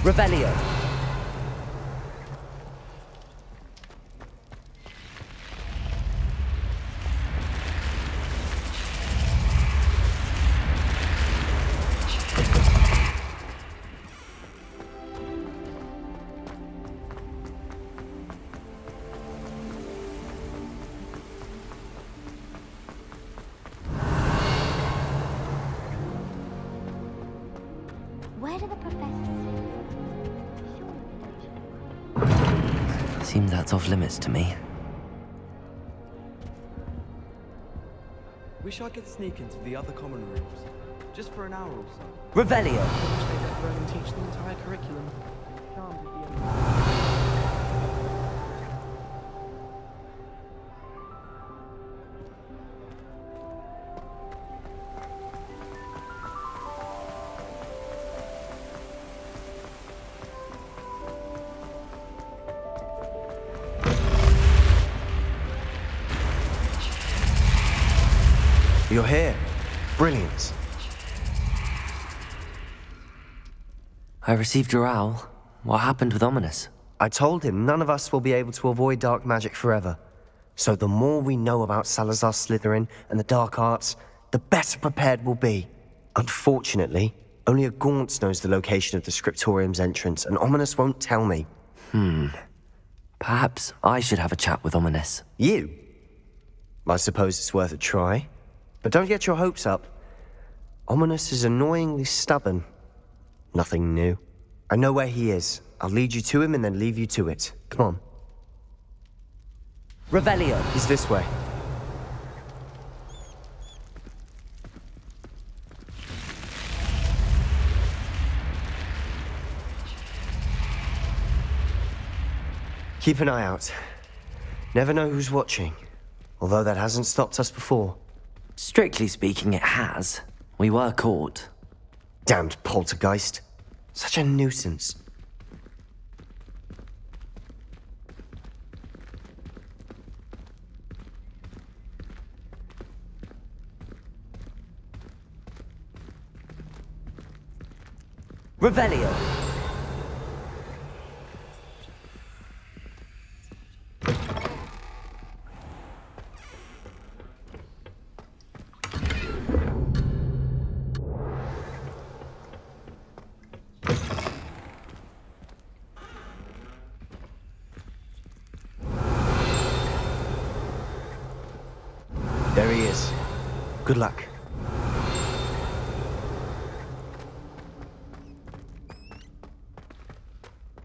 Revelio. Where do the professors sit? Seems that's off limits to me. Wish I could sneak into the other common rooms, just for an hour or so. Revelio. I wish they'd let Rowan teach the entire curriculum. Charmed at the end. You're here. Brilliant. I received your owl. What happened with Ominous? I told him none of us will be able to avoid dark magic forever. So the more we know about Salazar Slytherin and the dark arts, the better prepared we'll be. Unfortunately, only a Gaunt knows the location of the Scriptorium's entrance, and Ominous won't tell me. Perhaps I should have a chat with Ominous. You? I suppose it's worth a try. But don't get your hopes up. Ominous is annoyingly stubborn. Nothing new. I know where he is. I'll lead you to him and then leave you to it. Come on. Revelio. He's this way. Keep an eye out. Never know who's watching. Although that hasn't stopped us before. Strictly speaking, it has. We were caught. Damned poltergeist. Such a nuisance. Revelio. There he is. Good luck.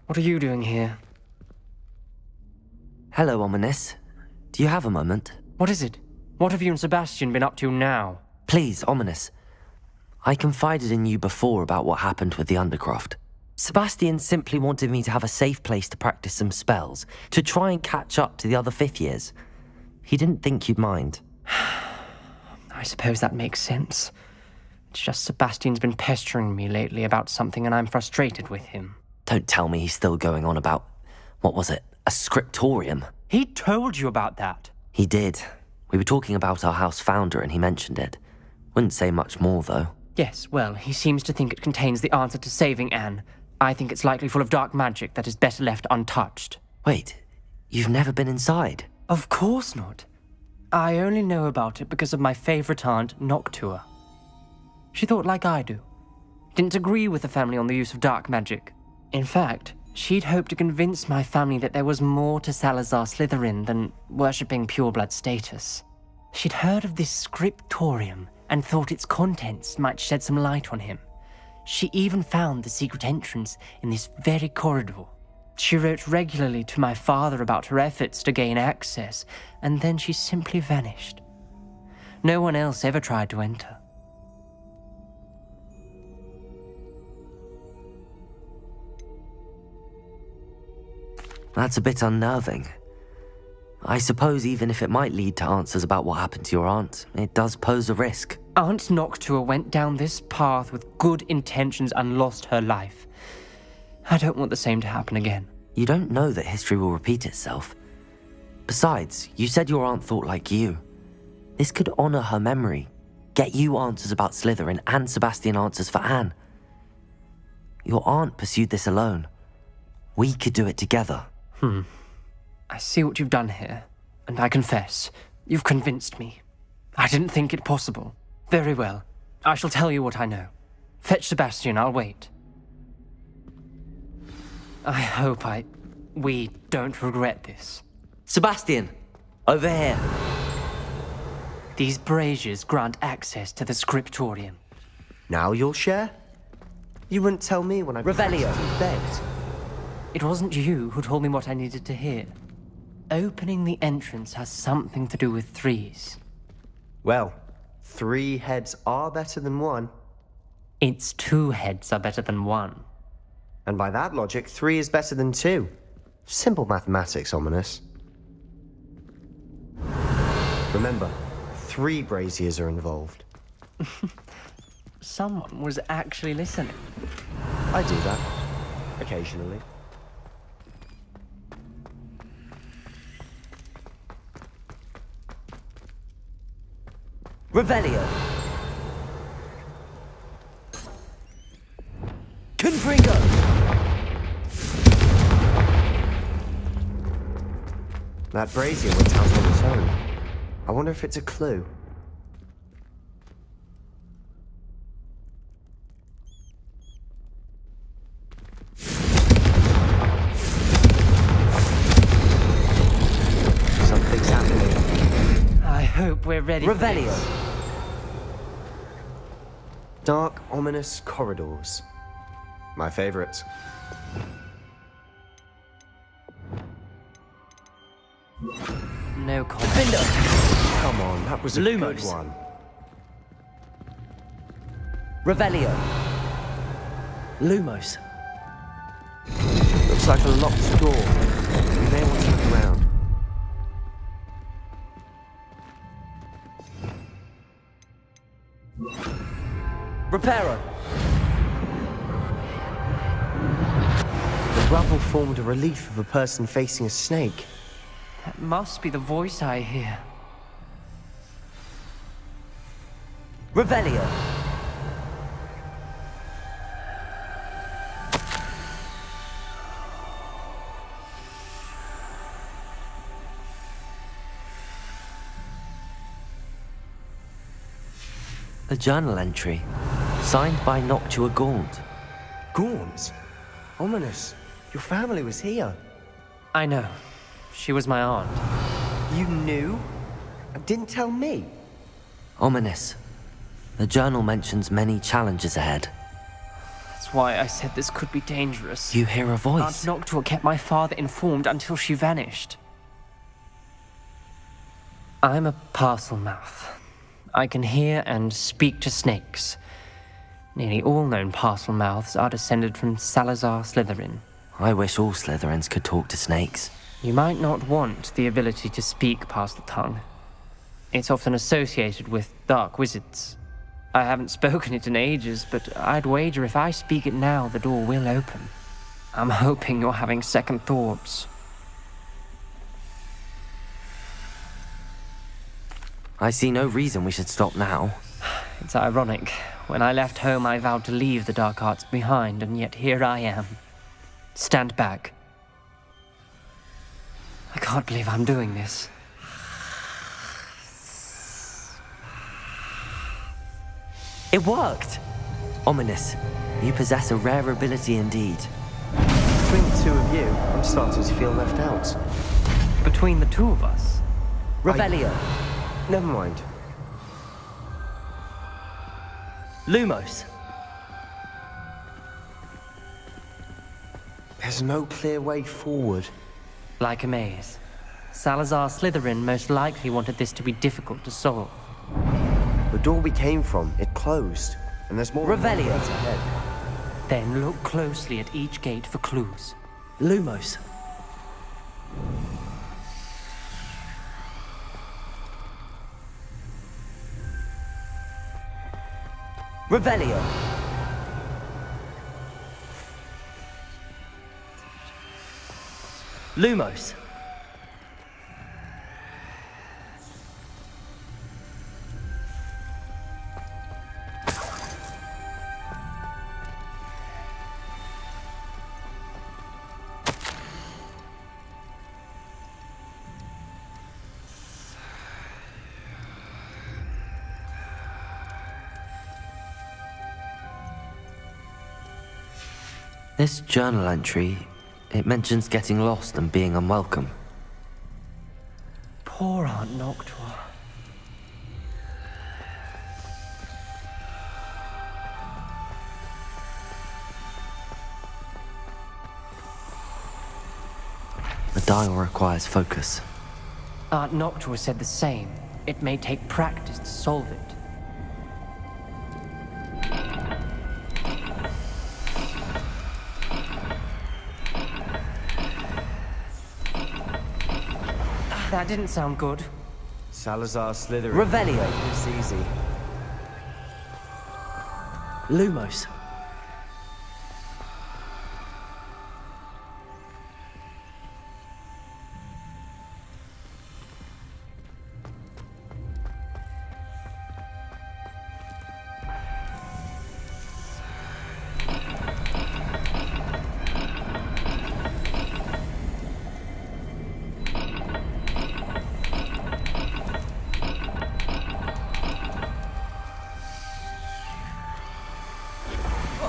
What are you doing here? Hello, Ominous. Do you have a moment? What is it? What have you and Sebastian been up to now? Please, Ominous. I confided in you before about what happened with the Undercroft. Sebastian simply wanted me to have a safe place to practice some spells, to try and catch up to the other fifth years. He didn't think you'd mind. I suppose that makes sense. It's just Sebastian's been pestering me lately about something and I'm frustrated with him. Don't tell me he's still going on about, what was it, a scriptorium? He told you about that. He did. We were talking about our house founder and he mentioned it. Wouldn't say much more, though. Yes, well, he seems to think it contains the answer to saving Anne. I think it's likely full of dark magic that is better left untouched. Wait, you've never been inside? Of course not. I only know about it because of my favorite aunt, Noctua. She thought like I do. Didn't agree with the family on the use of dark magic. In fact, she'd hoped to convince my family that there was more to Salazar Slytherin than worshipping pureblood status. She'd heard of this scriptorium and thought its contents might shed some light on him. She even found the secret entrance in this very corridor. She wrote regularly to my father about her efforts to gain access, and then she simply vanished. No one else ever tried to enter. That's a bit unnerving. I suppose even if it might lead to answers about what happened to your aunt, it does pose a risk. Aunt Noctua went down this path with good intentions and lost her life. I don't want the same to happen again. You don't know that history will repeat itself. Besides, you said your aunt thought like you. This could honor her memory, get you answers about Slytherin and Sebastian answers for Anne. Your aunt pursued this alone. We could do it together. I see what you've done here, and I confess, you've convinced me. I didn't think it possible. Very well. I shall tell you what I know. Fetch Sebastian, I'll wait. I hope we don't regret this. Sebastian! Over here! These braziers grant access to the scriptorium. Now you'll share? You wouldn't tell me when I Revelio. practically begged. It wasn't you who told me what I needed to hear. Opening the entrance has something to do with threes. Well, 3 heads are better than 1. Its 2 heads are better than 1. And by that logic, 3 is better than 2. Simple mathematics, Ominous. Remember, 3 braziers are involved. Someone was actually listening. I do that. Occasionally. Revelio! Confringo! That brazier went out on its own. I wonder if it's a clue. Something's happening. I hope we're ready for Revelio! this. Dark, ominous corridors. My favorite. No comment. Come on, that was a Lumos. good one. Revelio! Lumos! Looks like a locked door. We may want to look around. Reparo! The rubble formed a relief of a person facing a snake. That must be the voice I hear. Revelio! A journal entry, signed by Noctua Gaunt. Gaunt? Ominous. Your family was here. I know. She was my aunt. You knew? And didn't tell me? Ominous. The journal mentions many challenges ahead. That's why I said this could be dangerous. You hear a Aunt voice. Noctua kept my father informed until she vanished. I'm a parcel mouth. I can hear and speak to snakes. Nearly all known parcel mouths are descended from Salazar Slytherin. I wish all Slytherins could talk to snakes. You might not want the ability to speak parcel tongue. It's often associated with dark wizards. I haven't spoken it in ages, but I'd wager if I speak it now, the door will open. I'm hoping you're having second thoughts. I see no reason we should stop now. It's ironic. When I left home, I vowed to leave the dark arts behind, and yet here I am. Stand back. I can't believe I'm doing this. It worked! Ominous. You possess a rare ability indeed. Between the 2 of you, I'm starting to feel left out. Between the 2 of us, Revelio. Never mind. Lumos. There's no clear way forward. like a maze. Salazar Slytherin most likely wanted this to be difficult to solve. The door we came from, it closed. And there's more Revelio. gates ahead. Then look closely at each gate for clues. Lumos. Revelio. Lumos. This journal entry, it mentions getting lost and being unwelcome. Poor Aunt Noctua. The dial requires focus. Aunt Noctua said the same. It may take practice to solve it. That didn't sound good. Salazar Slytherin. Revelio. It's easy. Lumos.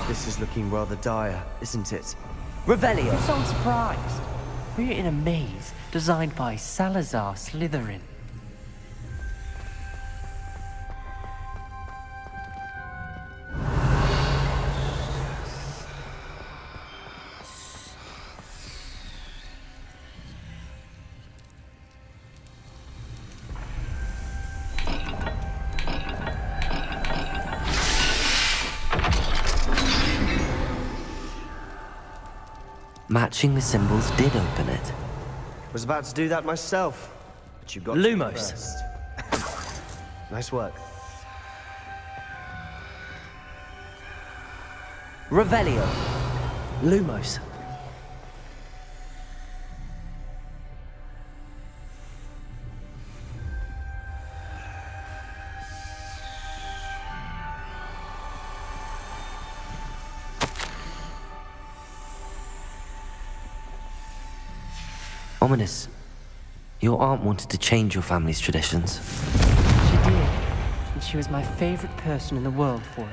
This is looking rather dire, isn't it? Revelio. You sound surprised. We're in a maze designed by Salazar Slytherin. Matching the symbols did open it. Was about to do that myself, but you got to me Lumos. first. Nice work. Revelio. Lumos. Ominous. Your aunt wanted to change your family's traditions. She did, and she was my favorite person in the world for it.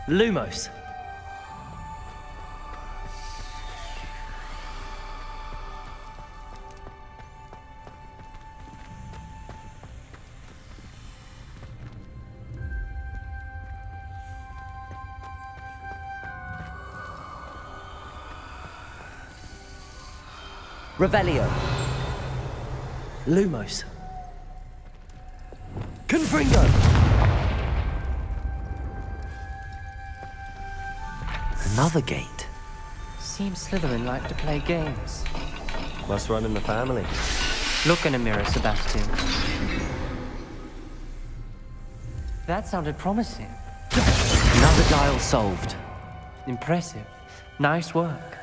Lumos. Revelio. Lumos. Confringo. Another gate. Seems Slytherin like to play games. Must run in the family. Look in a mirror, Sebastian. That sounded promising. Another dial solved. Impressive. Nice work.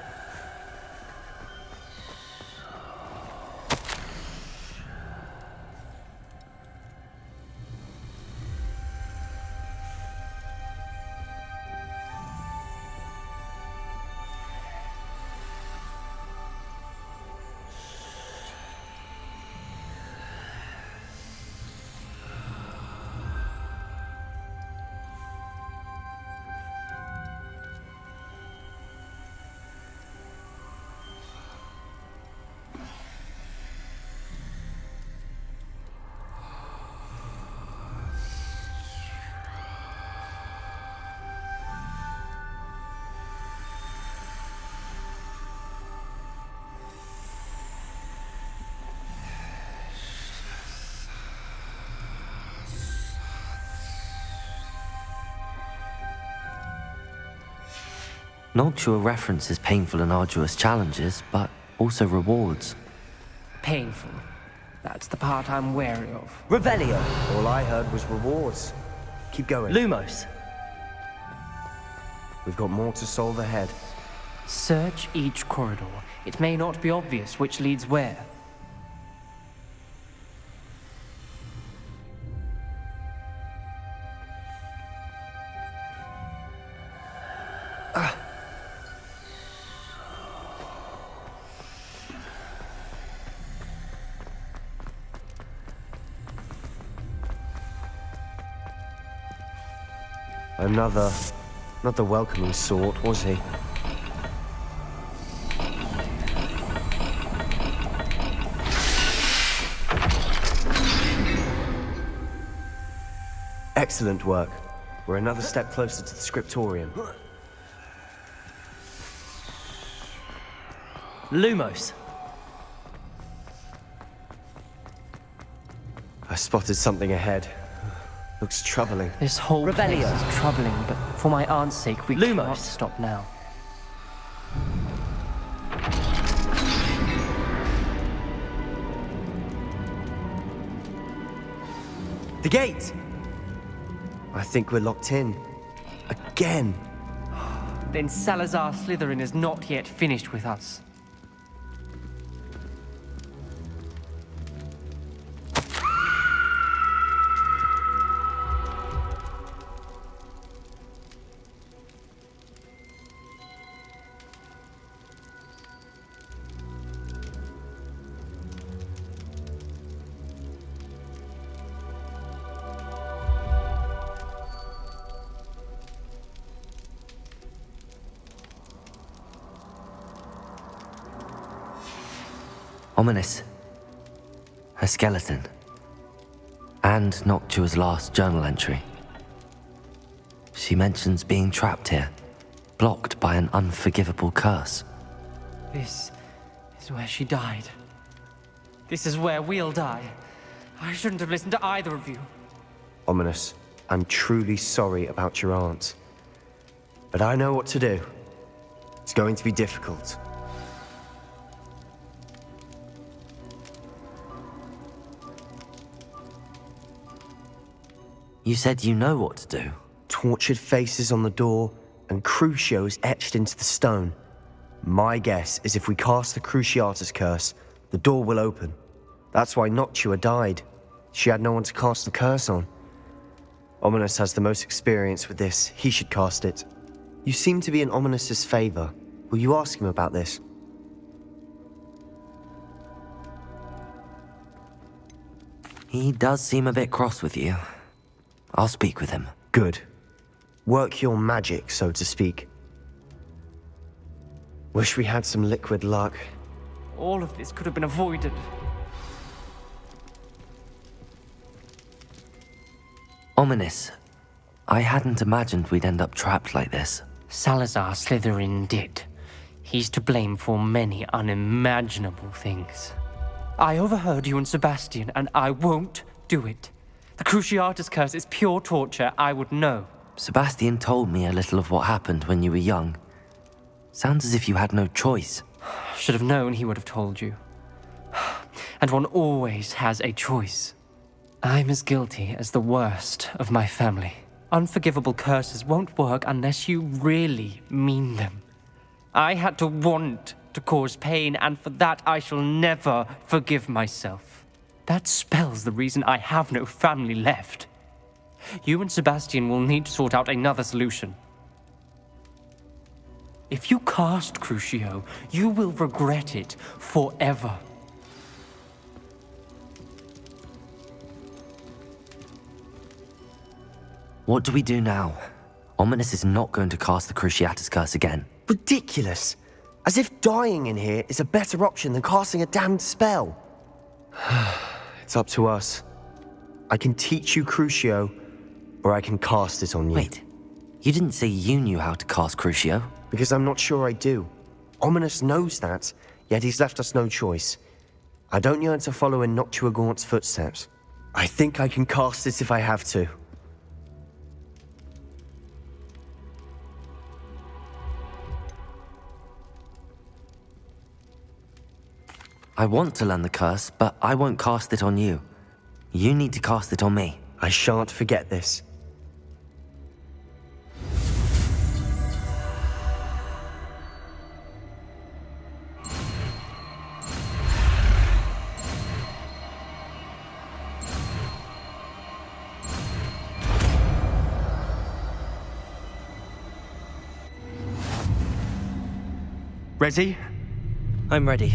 Noctua references painful and arduous challenges, but also rewards. Painful. That's the part I'm wary of. Revelio. All I heard was rewards. Keep going. Lumos. We've got more to solve ahead. Search each corridor. It may not be obvious which leads where. Another, not the welcoming sort, was he? Excellent work. We're another step closer to the scriptorium. Lumos. I spotted something ahead. Looks troubling. This whole Revelio. place is troubling, but for my aunt's sake, we Lumos. cannot stop now. The gate! I think we're locked in. Again. Then Salazar Slytherin is not yet finished with us. Ominous. A skeleton. And Noctua's last journal entry. She mentions being trapped here, blocked by an unforgivable curse. This is where she died. This is where we'll die. I shouldn't have listened to either of you. Ominous, I'm truly sorry about your aunt. But I know what to do. It's going to be difficult. You said you know what to do. Tortured faces on the door, and Crucios etched into the stone. My guess is if we cast the Cruciatus curse, the door will open. That's why Noctua died. She had no one to cast the curse on. Ominous has the most experience with this. He should cast it. You seem to be in Ominous's favor. Will you ask him about this? He does seem a bit cross with you. I'll speak with him. Good. Work your magic, so to speak. Wish we had some liquid luck. All of this could have been avoided. Ominous. I hadn't imagined we'd end up trapped like this. Salazar Slytherin did. He's to blame for many unimaginable things. I overheard you and Sebastian, and I won't do it. The Cruciatus curse is pure torture, I would know. Sebastian told me a little of what happened when you were young. Sounds as if you had no choice. Should have known he would have told you. And one always has a choice. I'm as guilty as the worst of my family. Unforgivable curses won't work unless you really mean them. I had to want to cause pain, and for that I shall never forgive myself. That spells the reason I have no family left. You and Sebastian will need to sort out another solution. If you cast Crucio, you will regret it forever. What do we do now? Ominous is not going to cast the Cruciatus curse again. Ridiculous! As if dying in here is a better option than casting a damned spell. It's up to us. I can teach you Crucio, or I can cast it on you. Wait, you didn't say you knew how to cast Crucio? Because I'm not sure I do. Ominous knows that, yet he's left us no choice. I don't yearn to follow in Noctua Gaunt's footsteps. I think I can cast it if I have to. I want to learn the curse, but I won't cast it on you. You need to cast it on me. I shan't forget this. Ready? I'm ready.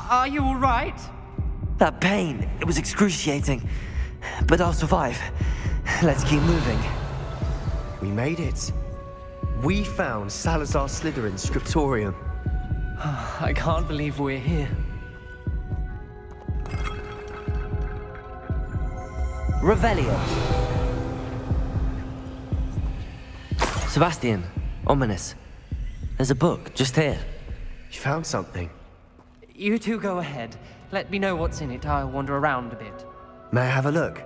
Are you all right? That pain, it was excruciating. But I'll survive. Let's keep moving. We made it. We found Salazar Slytherin's scriptorium. I can't believe we're here. Revelio. Sebastian, ominous. There's a book just here. You found something. You two go ahead. Let me know what's in it. I'll wander around a bit. May I have a look?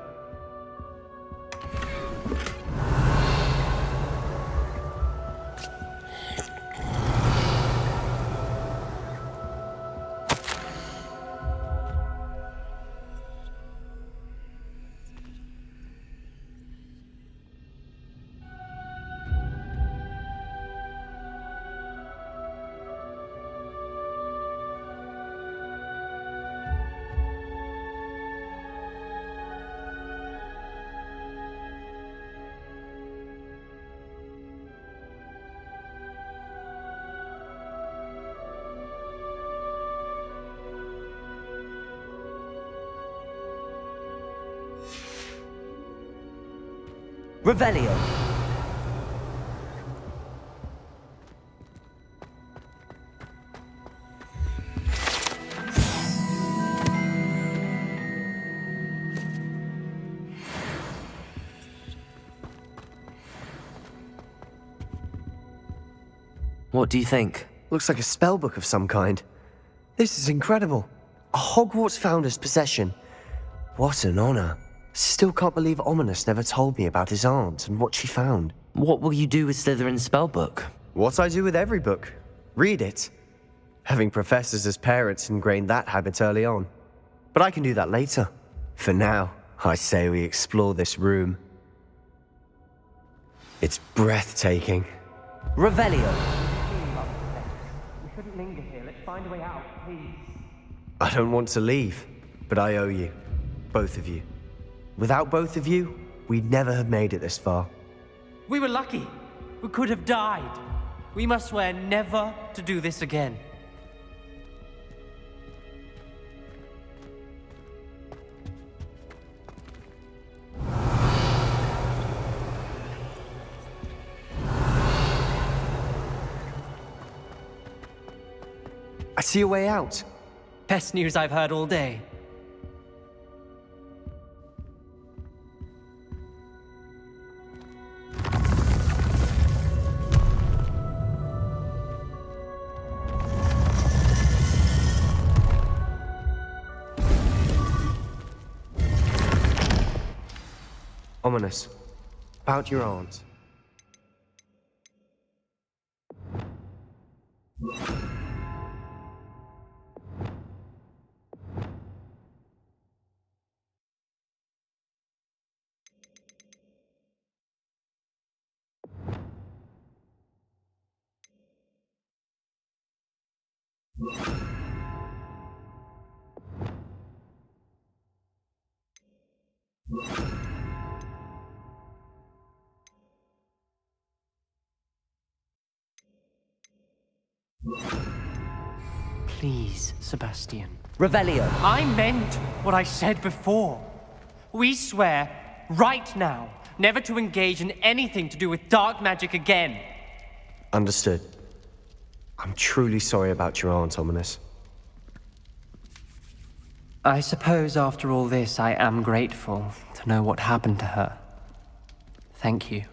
Revelio. What do you think? Looks like a spellbook of some kind. This is incredible. A Hogwarts founder's possession. What an honor. Still can't believe Ominous never told me about his aunt and what she found. What will you do with Slytherin's spellbook? What I do with every book. Read it. Having professors as parents ingrained that habit early on. But I can do that later. For now, I say we explore this room. It's breathtaking. Revelio. We shouldn't linger here. Let's find a way out, please. I don't want to leave, but I owe you. Both of you. Without both of you, we'd never have made it this far. We were lucky. We could have died. We must swear never to do this again. I see a way out. Best news I've heard all day. Ominous. About your aunt. Please, Sebastian. Revelio. I meant what I said before. We swear, right now, never to engage in anything to do with dark magic again. Understood. I'm truly sorry about your aunt, Ominous. I suppose after all this, I am grateful to know what happened to her. Thank you.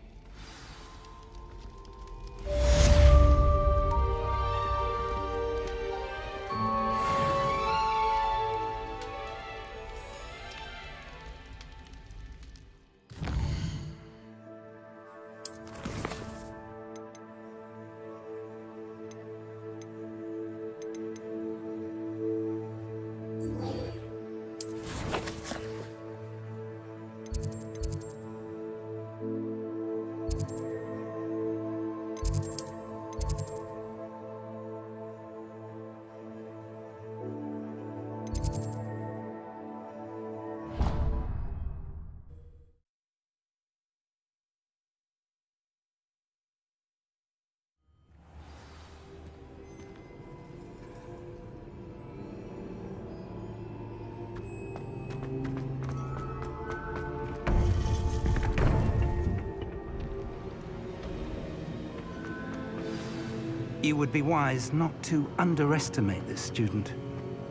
you would be wise not to underestimate this student.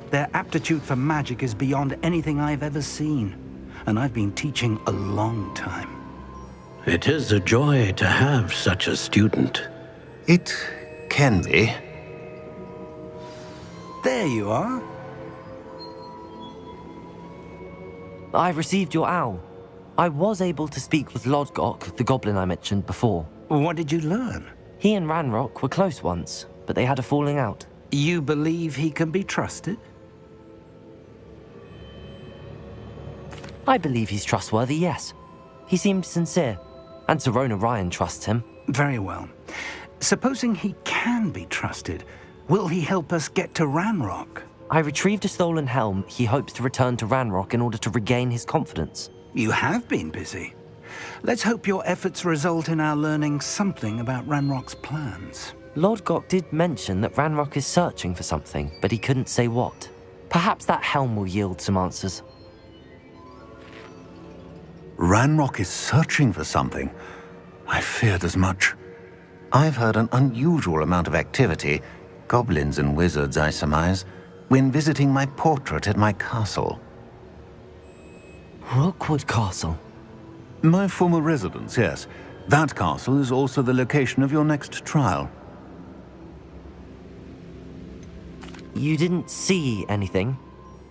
Their aptitude for magic is beyond anything I've ever seen, and I've been teaching a long time. It is a joy to have such a student. It can be. There you are. I've received your owl. I was able to speak with Lodgok, the goblin I mentioned before. What did you learn? He and Ranrock were close once, but they had a falling out. You believe he can be trusted? I believe he's trustworthy, yes. He seemed sincere, and Serona Ryan trusts him. Very well. Supposing he can be trusted, will he help us get to Ranrock? I retrieved a stolen helm he hopes to return to Ranrock in order to regain his confidence. You have been busy. Let's hope your efforts result in our learning something about Ranrock's plans. Lodgok did mention that Ranrock is searching for something, but he couldn't say what. Perhaps that helm will yield some answers. Ranrock is searching for something. I feared as much. I've heard an unusual amount of activity, goblins and wizards, I surmise, when visiting my portrait at my castle. Rookwood Castle. My former residence, yes. That castle is also the location of your next trial. You didn't see anything?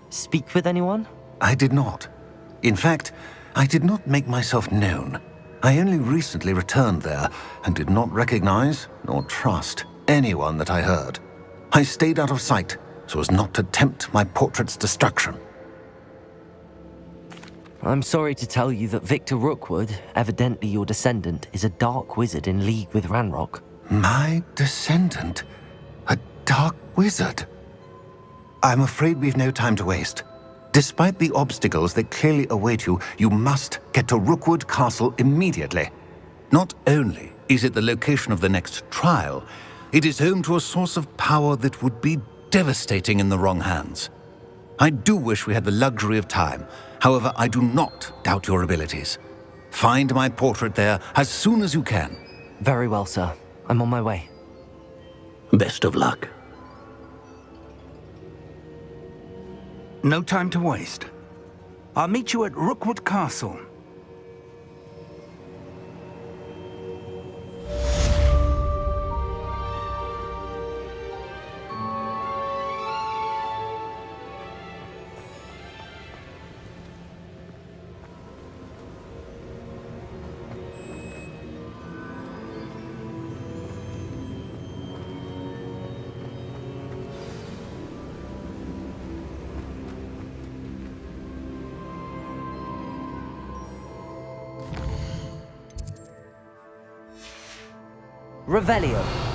Speak with anyone? I did not. In fact, I did not make myself known. I only recently returned there and did not recognize nor trust anyone that I heard. I stayed out of sight so as not to tempt my portrait's destruction. I'm sorry to tell you that Victor Rookwood, evidently your descendant, is a dark wizard in league with Ranrock. My descendant? A dark wizard? I'm afraid we've no time to waste. Despite the obstacles that clearly await you, you must get to Rookwood Castle immediately. Not only is it the location of the next trial, it is home to a source of power that would be devastating in the wrong hands. I do wish we had the luxury of time. However, I do not doubt your abilities. Find my portrait there as soon as you can. Very well, sir. I'm on my way. Best of luck. No time to waste. I'll meet you at Rookwood Castle. Revelio.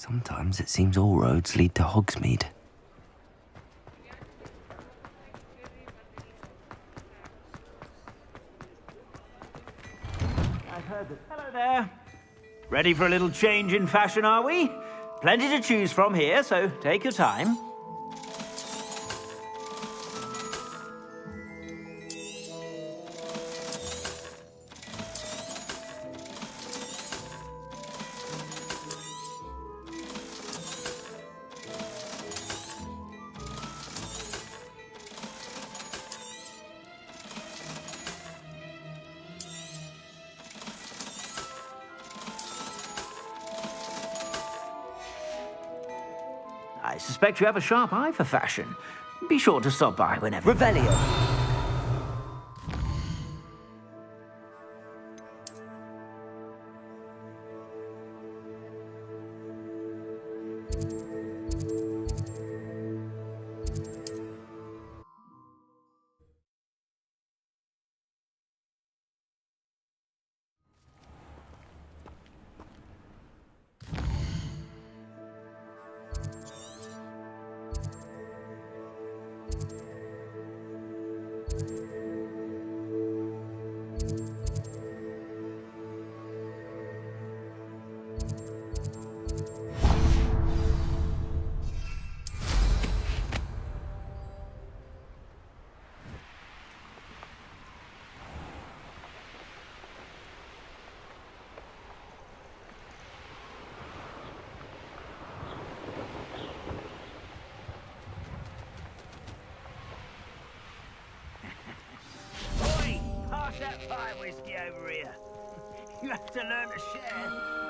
Sometimes it seems all roads lead to Hogsmeade. Hello there. Ready for a little change in fashion, are we? Plenty to choose from here, so take your time. I suspect you have a sharp eye for fashion. Be sure to stop by whenever. Revelio. Oi! Pass that fire whiskey over here. You have to learn to share.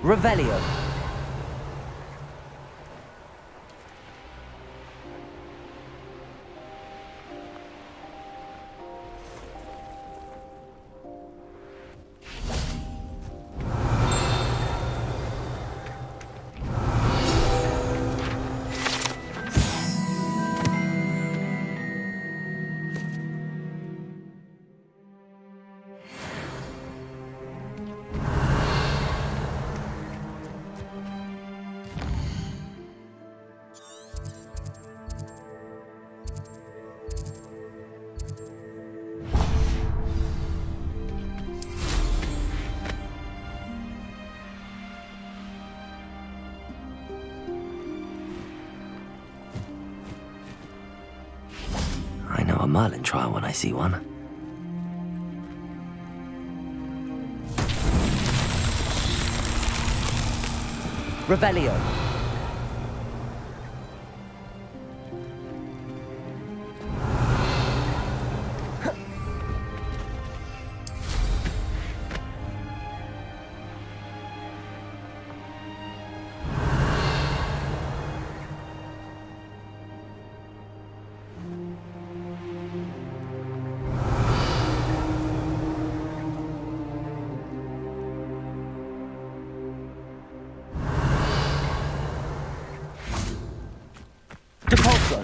Revelio. I know a Merlin trial when I see one. Revelio. Depulso.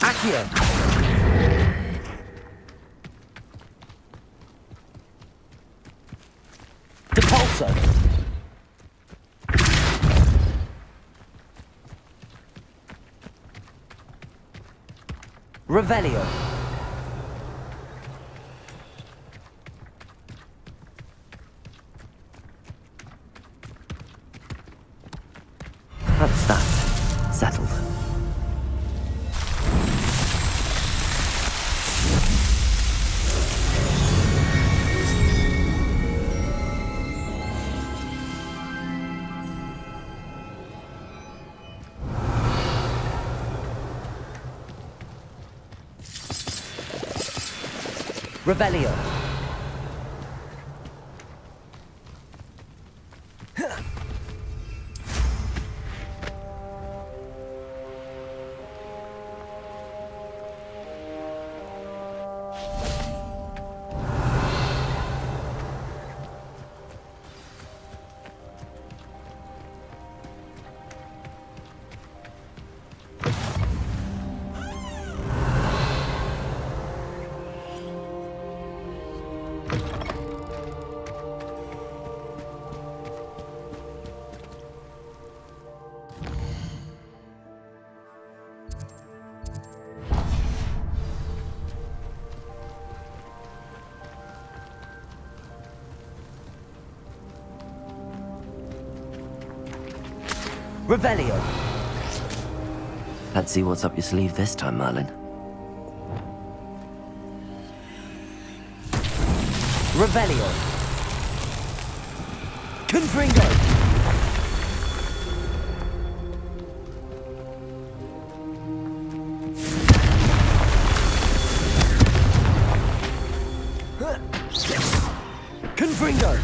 Accio. Revelio. That's that. Settled. Revelio. Revelio. Let's see what's up your sleeve this time, Merlin. Revelio. Confringo. Confringo.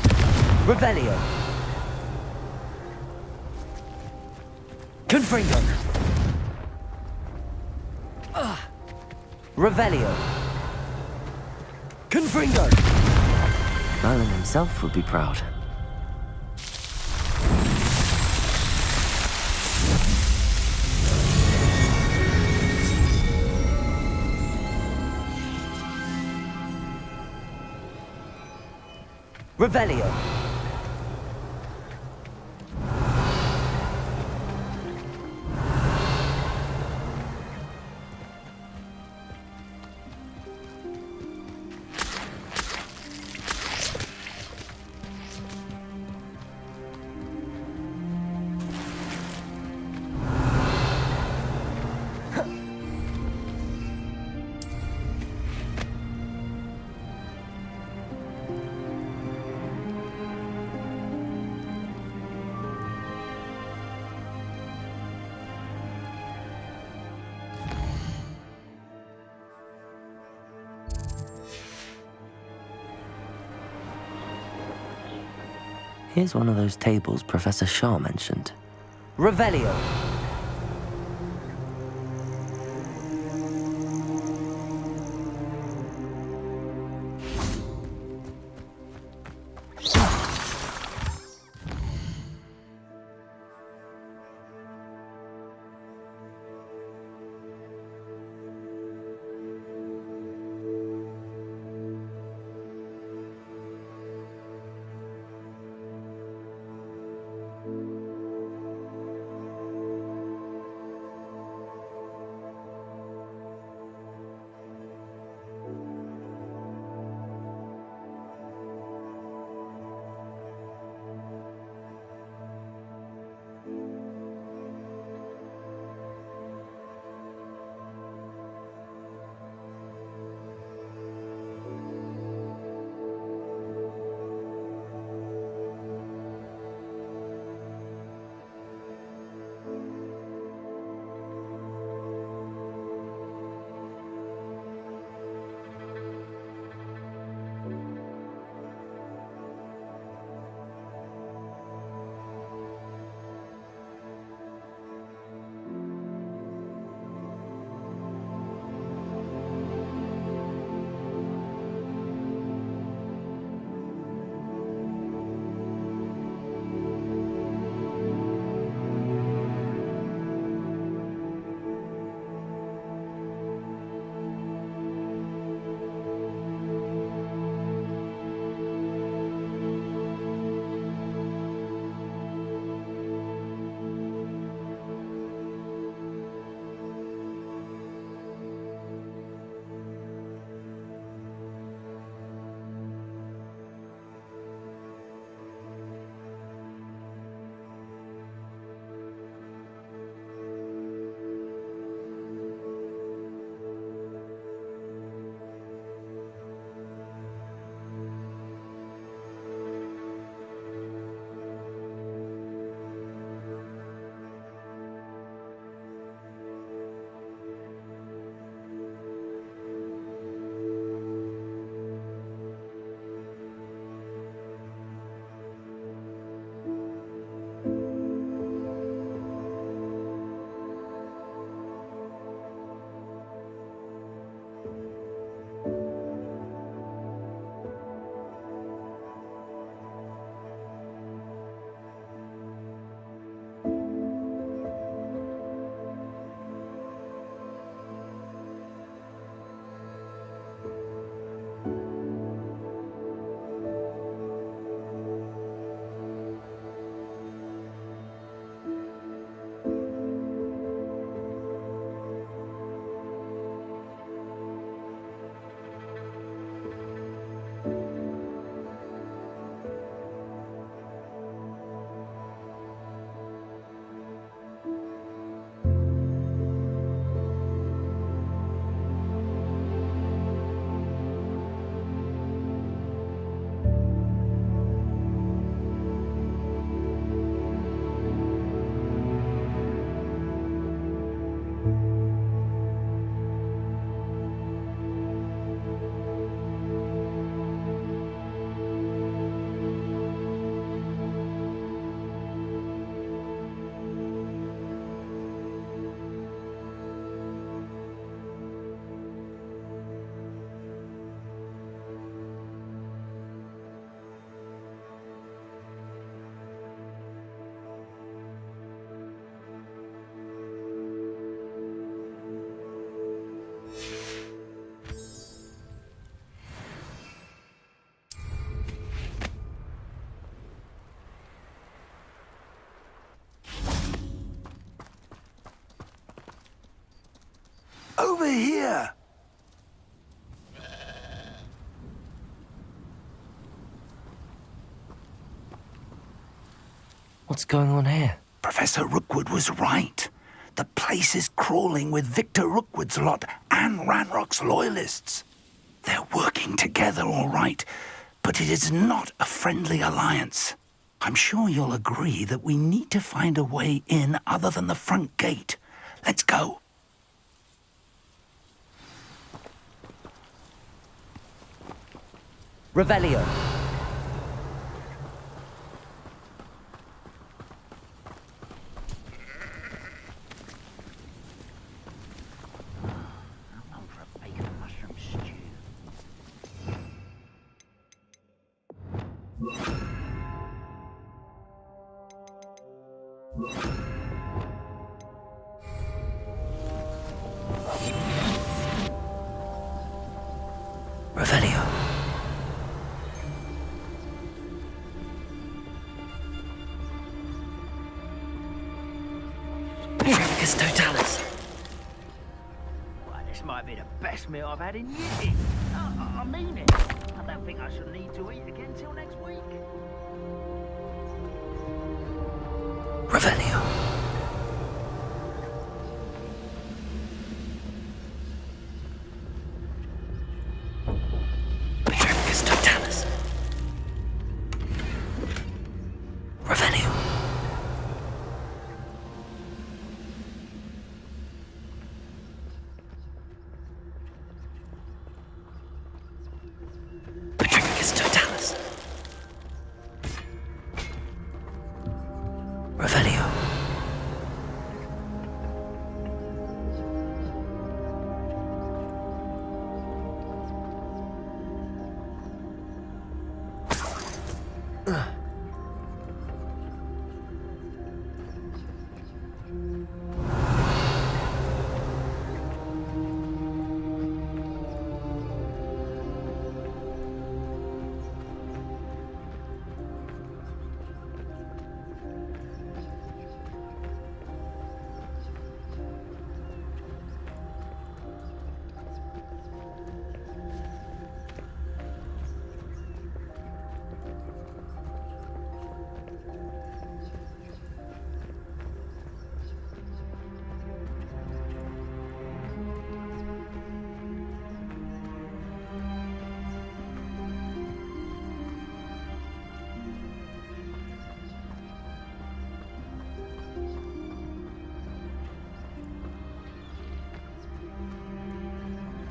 Revelio. Confringo. Revelio. Confringo. Merlin himself would be proud. Revelio. Here's one of those tables Professor Shaw mentioned. Revelio. Over here! What's going on here? Professor Rookwood was right. The place is crawling with Victor Rookwood's lot and Ranrock's loyalists. They're working together, all right, but it is not a friendly alliance. I'm sure you'll agree that we need to find a way in other than the front gate. Let's go. Revelio. Revelio. Perificus totalis. Well, this might be the best meal I've had in years. I mean it. I don't think I shall need to eat again till next week. Revelio. Perificus totalis. Revelio. Perificus totalis. Revelio.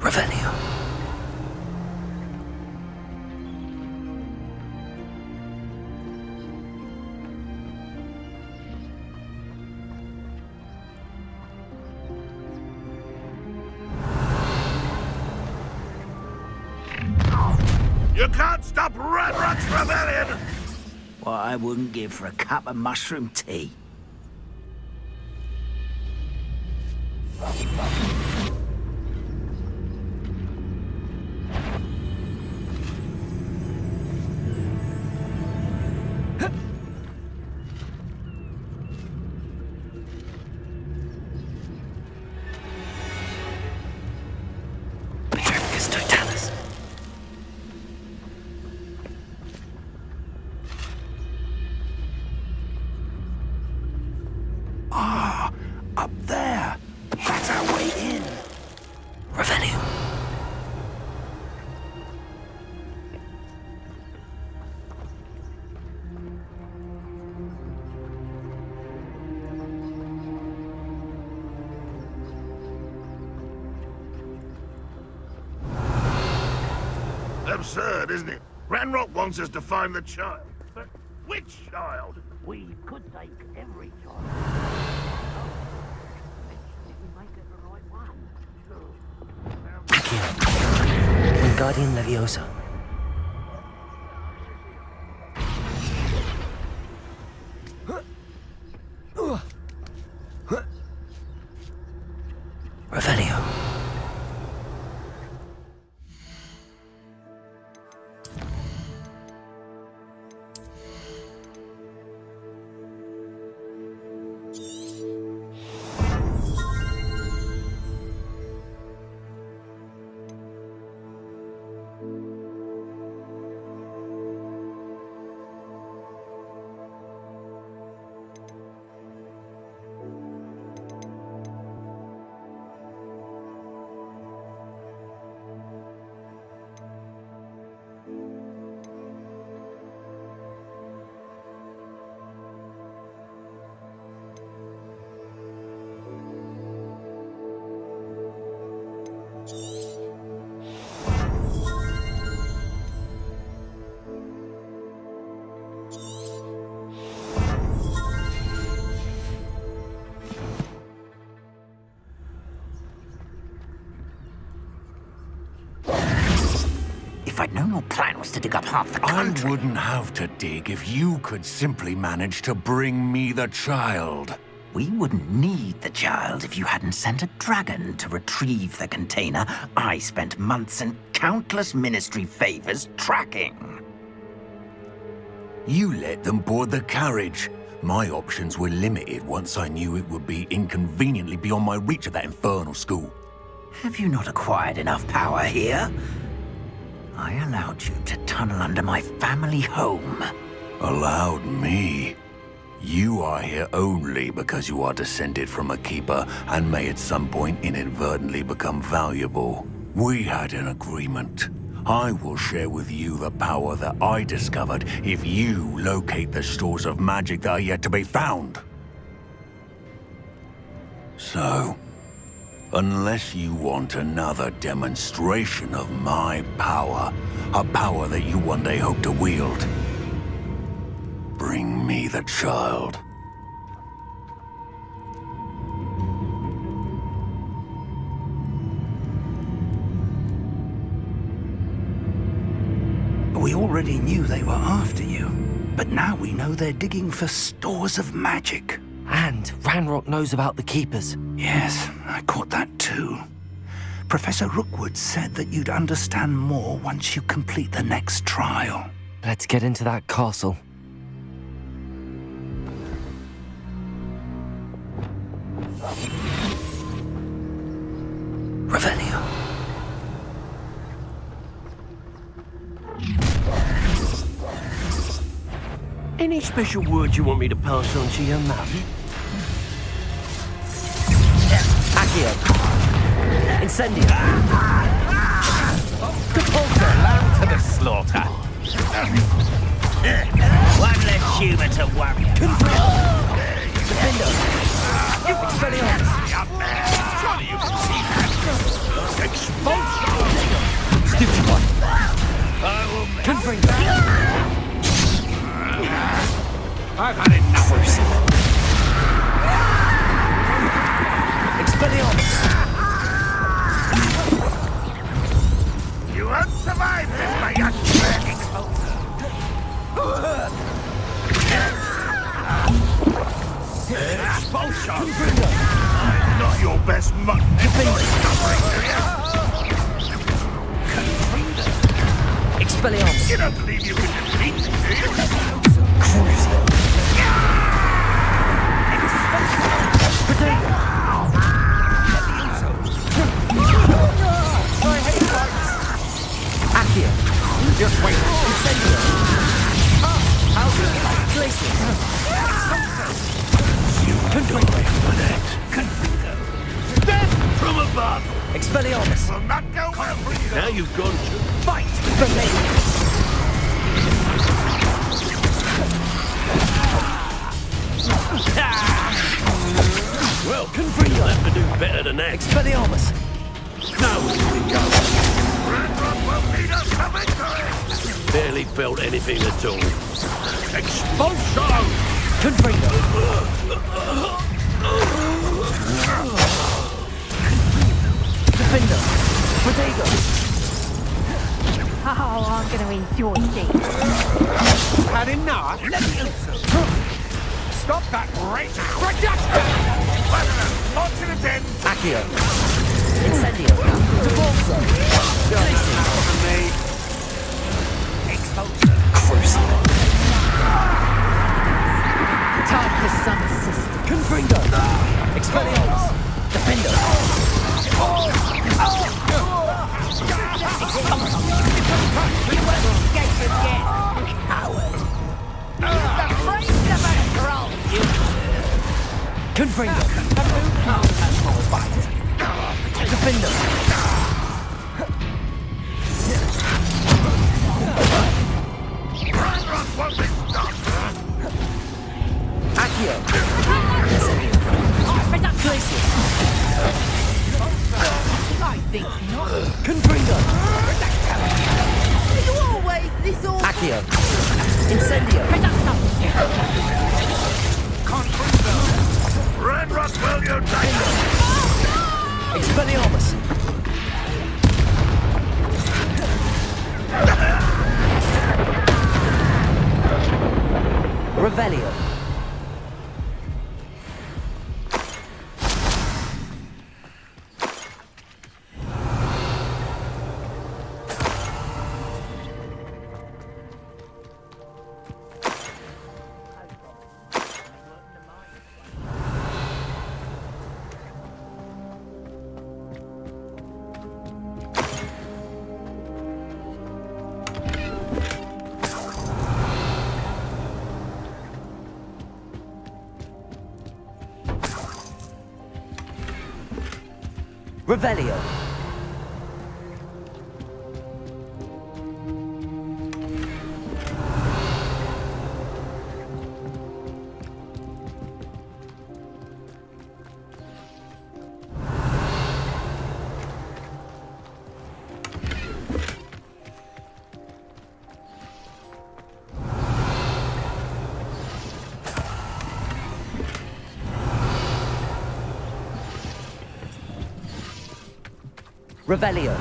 Revelio. You can't stop Ranrock's rebellion! What I wouldn't give for a cup of mushroom tea. Perificus totalis. Up there. That's our way in. Revelio. Absurd, isn't it? Ranrock wants us to find the child. But which child? We could take every child. If we make it the right one. Accio. Wingardium Leviosa. Revelio. If I'd known your plan was to dig up half the I country... wouldn't have to dig if you could simply manage to bring me the child. We wouldn't need the child if you hadn't sent a dragon to retrieve the container I spent months and countless ministry favors tracking. You let them board the carriage. My options were limited once I knew it would be inconveniently beyond my reach at that infernal school. Have you not acquired enough power here? I allowed you to tunnel under my family home. Allowed me? You are here only because you are descended from a keeper and may at some point inadvertently become valuable. We had an agreement. I will share with you the power that I discovered if you locate the stores of magic that are yet to be found. So, unless you want another demonstration of my power, a power that you one day hope to wield, bring me the child. We already knew they were after you, but now we know they're digging for stores of magic. And Ranrock knows about the Keepers. Yes, I caught that too. Professor Rookwood said that you'd understand more once you complete the next trial. Let's get into that castle. Revelio. Any special words you want me to pass on to your mum? Accio. Incendio. Lamb to the slaughter. One less human to worry about. Defendo. Expelliarmus. Surely you can see that. Expulsion! Stupid one. I will make... Confringo. I've had enough of it. Expelliarmus. You won't survive this, my young friend. Expulsion! I'm not your best mutton. Expelliarmus. You don't believe you can defeat me, do you? Accio. Just wait. Incendio. How's it? Glacier. Confringo. Death from above. Expelliarmus. Will not go well for you. Now you've gone to... Fight for me. Well, you'll have to do better than that. Expelliarmus. Now we go. Ranrock will lead us to victory. Barely felt anything at all. Expulsion! Confringo. Defender. Protego. Oh, I'm going to enjoy this. Had enough? Stop that great reduction! Launch it again! Accio. Incendio. Devolso. Crucible. Time for some assistance. Confringo. Expelliarmus. Defender. You won't escape again, coward. The brains of a troll, you. Confringo. Defender. Ranrock won't be stopped! Accio. Incendio. Glacier. I think not. Confringo. Are you always this awful? Accio. Incendio. Ranrock will unite! Expelliarmus. Revelio. Revelio. Revelio.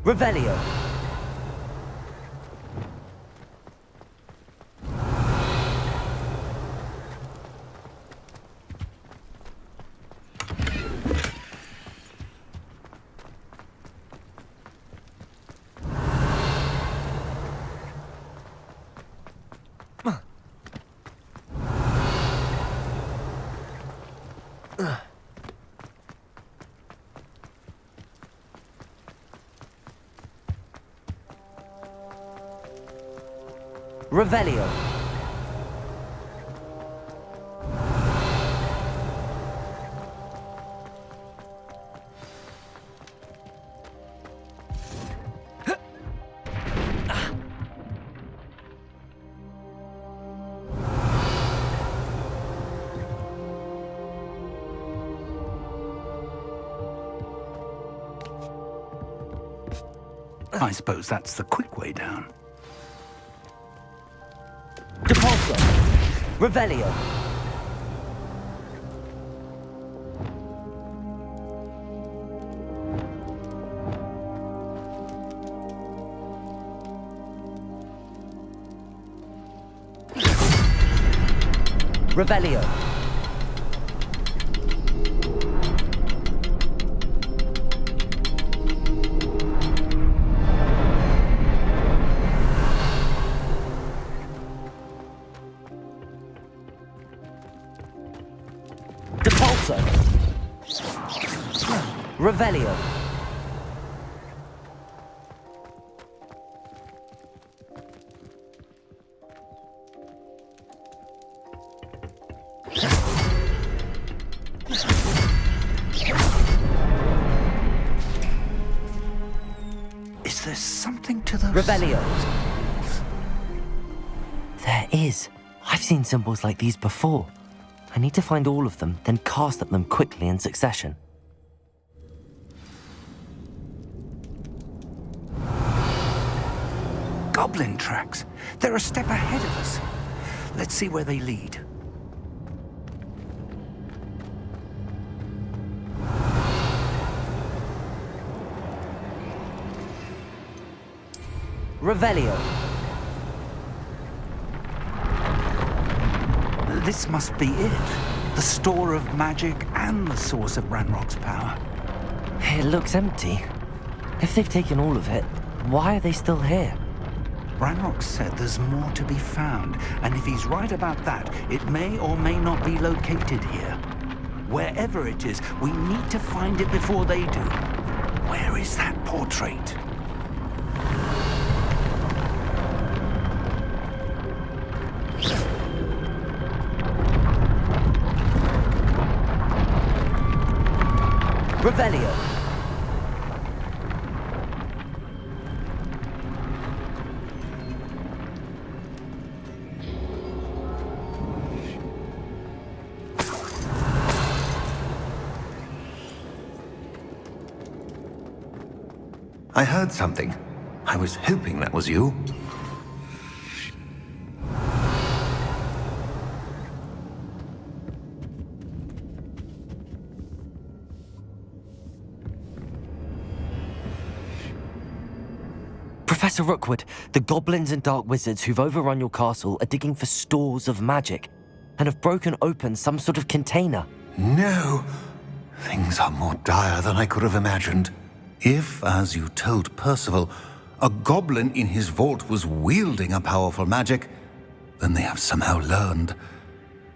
Revelio. Revelio. I suppose that's the quick way down. Depulso. Revelio. Revelio. Depulso. Revelio. Is there something to those? Revelio. There is. I've seen symbols like these before. I need to find all of them, then cast at them quickly in succession. goblin tracks. They're a step ahead of us. Let's see where they lead. Revelio. This must be it. The store of magic and the source of Ranrock's power. It looks empty. If they've taken all of it, why are they still here? Ranrock said there's more to be found, and if he's right about that, it may or may not be located here. Wherever it is, we need to find it before they do. Where is that portrait? Revelio. I heard something. I was hoping that was you. Professor Rookwood, the goblins and dark wizards who've overrun your castle are digging for stores of magic and have broken open some sort of container. No! Things are more dire than I could have imagined. If, as you told Percival, a goblin in his vault was wielding a powerful magic, then they have somehow learned.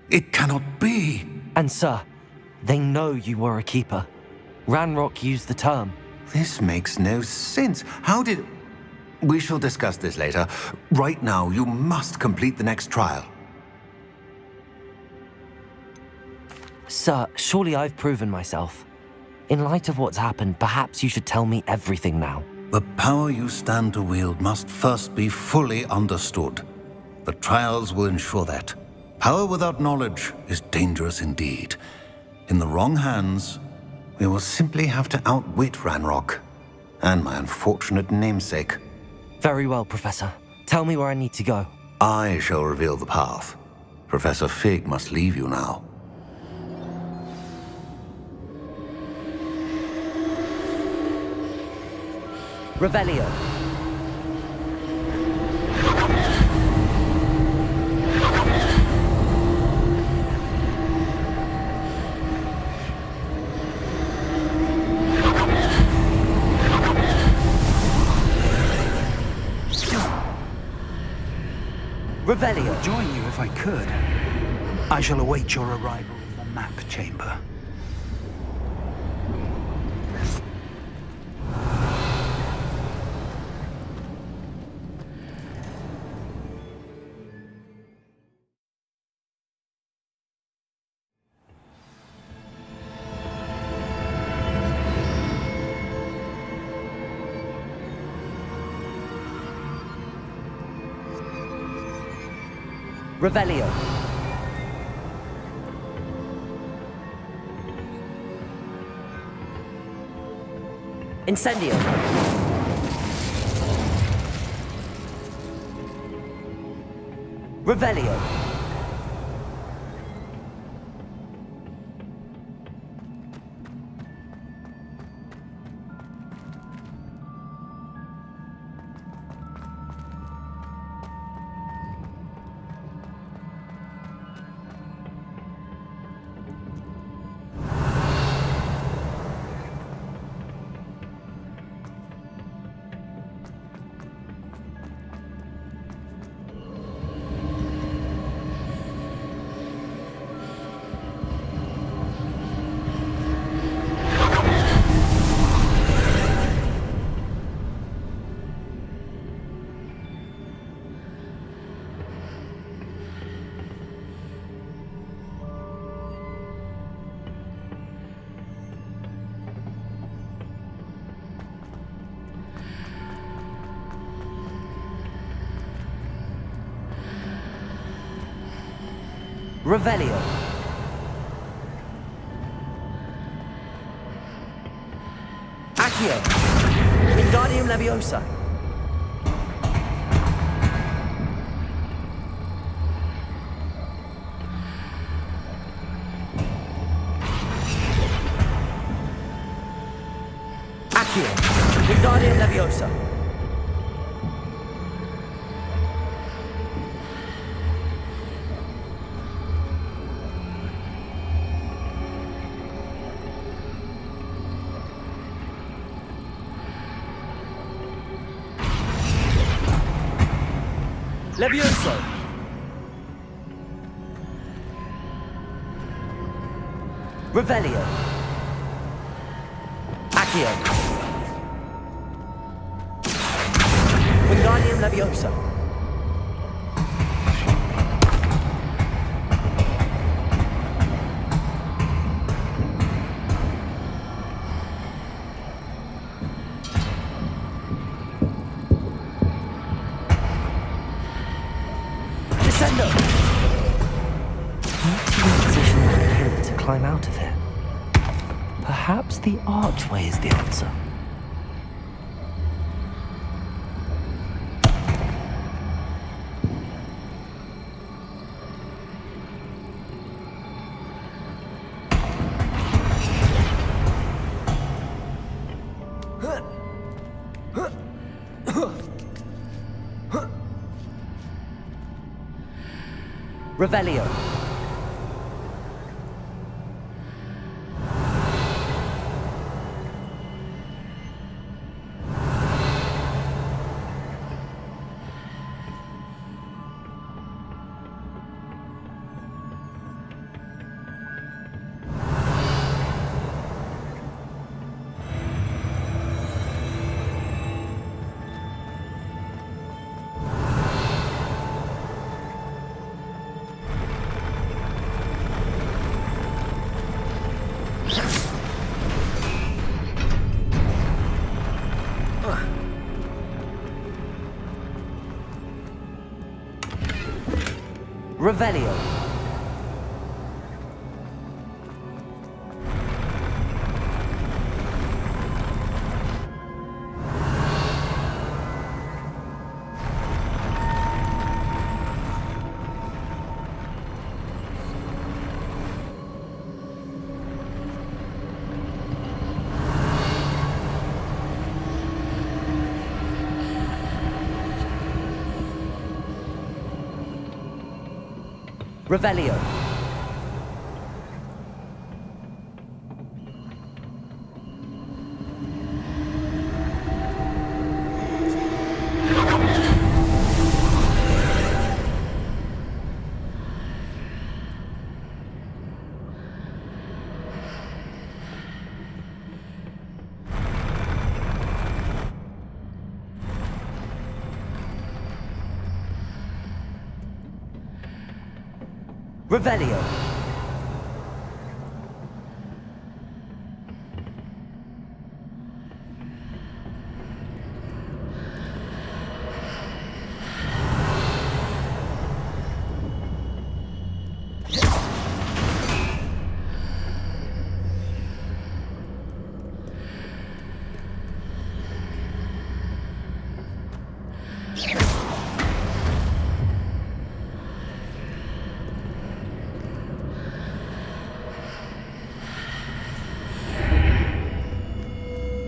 It cannot be! And sir, they know you were a keeper. Ranrock used the term. This makes no sense. How did... We shall discuss this later. Right now, you must complete the next trial. Sir, surely I've proven myself. In light of what's happened, perhaps you should tell me everything now. The power you stand to wield must first be fully understood. The trials will ensure that. Power without knowledge is dangerous indeed. In the wrong hands, we will simply have to outwit Ranrock and my unfortunate namesake. Very well, Professor. Tell me where I need to go. I shall reveal the path. Professor Fig must leave you now. Revelio. Revelio. I'd join you if I could. I shall await your arrival in the map chamber. Revelio. Incendio. Revelio. Revelio. Accio. Wingardium Leviosa. Accio. Wingardium Leviosa. Levioso. Revelio. Accio. Wingardium Leviosa. Descendo. Not to position that pillar to climb out of here. Perhaps the archway is the answer. Revelio. Revelio. Revelio. Revelio.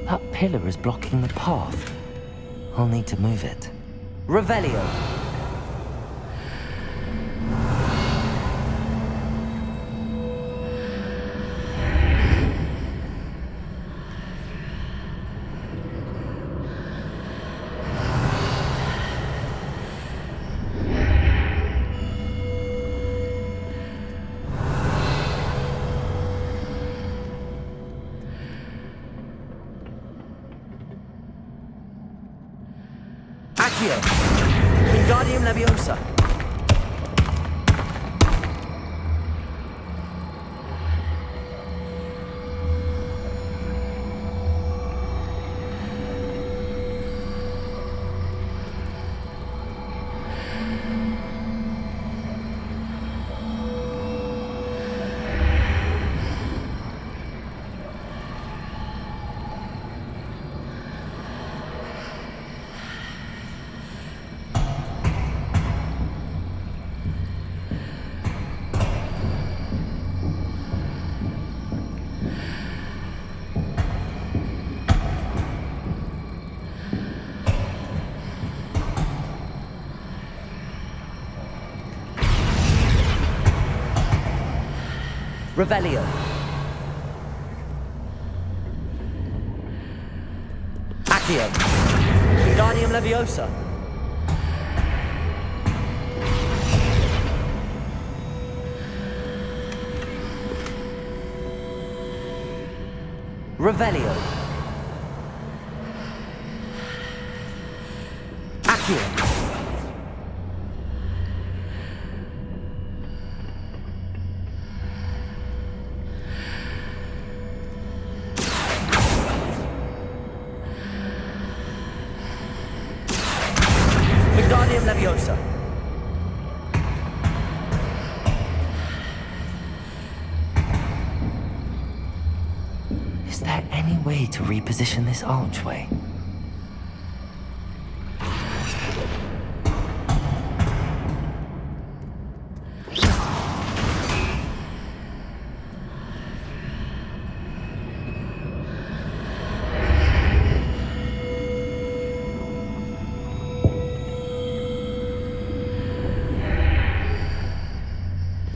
That pillar is blocking the path. I'll need to move it. Revelio. Accio. Wingardium Leviosa. Revelio. Accio. Wingardium Leviosa. Revelio. Accio. Wingardium Leviosa. Is there any way to reposition this archway?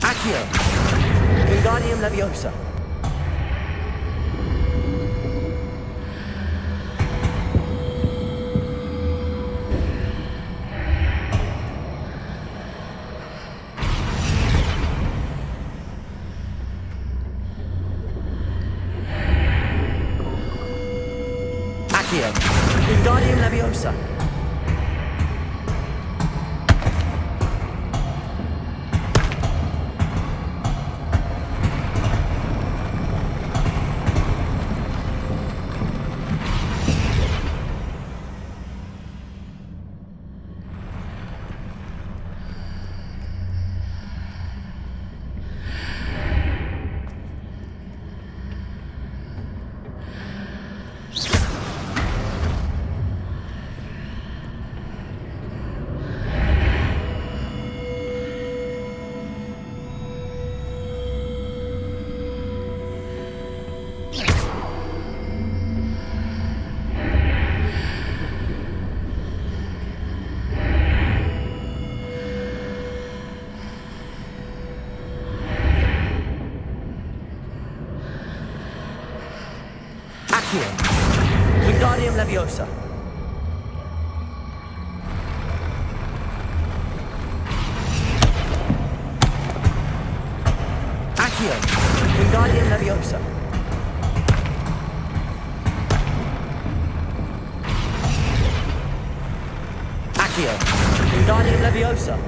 Accio. Wingardium Leviosa. Accio. Wingardium Leviosa. Accio. Wingardium Leviosa. Accio. Wingardium Leviosa. Accio. Wingardium Leviosa.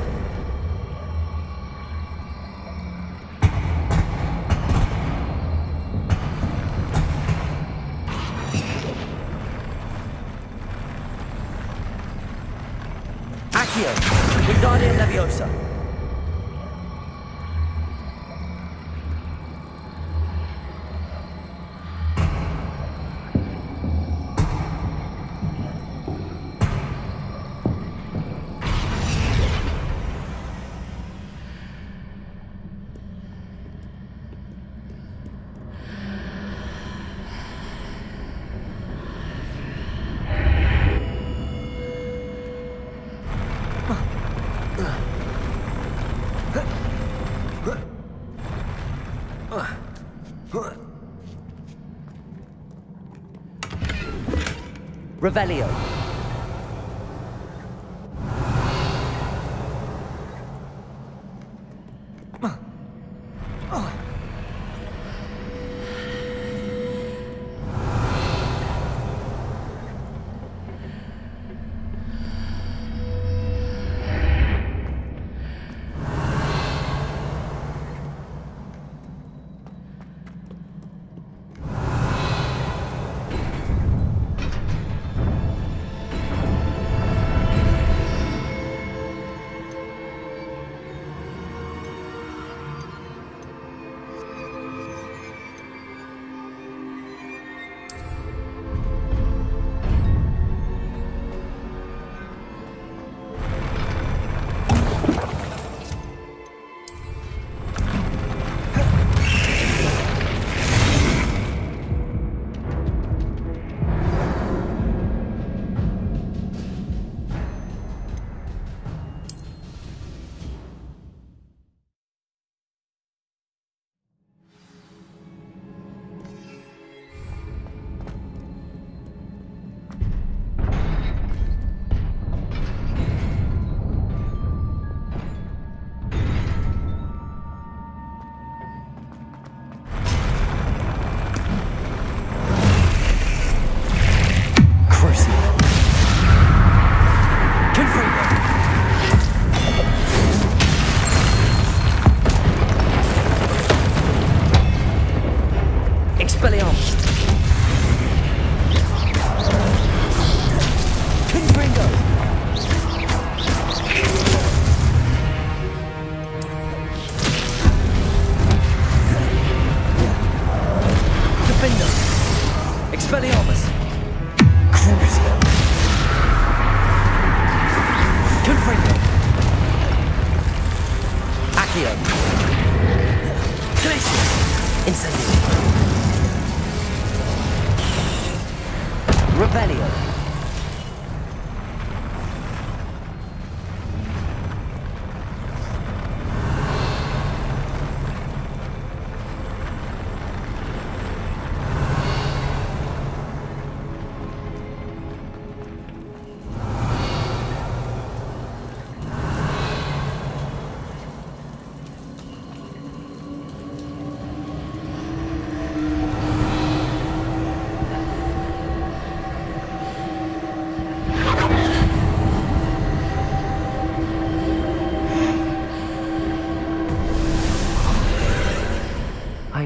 Accio. Wingardium Leviosa. Revelio. Expelliarmus! Confringo! Defender! Expelliarmus! Crucio! Confringo! Accio! Glacius! Incendio! Revelio!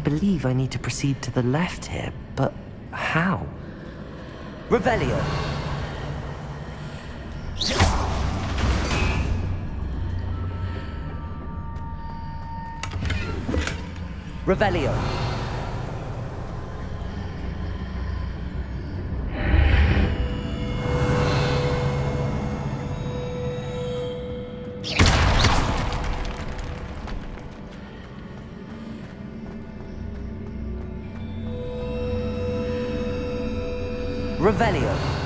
I believe I need to proceed to the left here, but how? Revelio! Revelio! Revelio.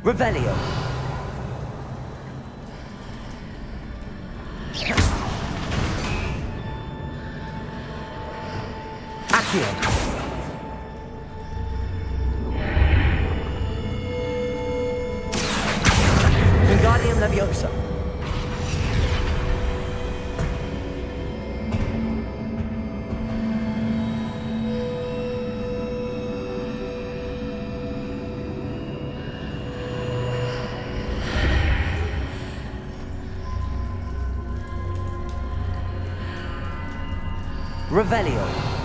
Revelio. Accio. Wingardium Leviosa. Revelio.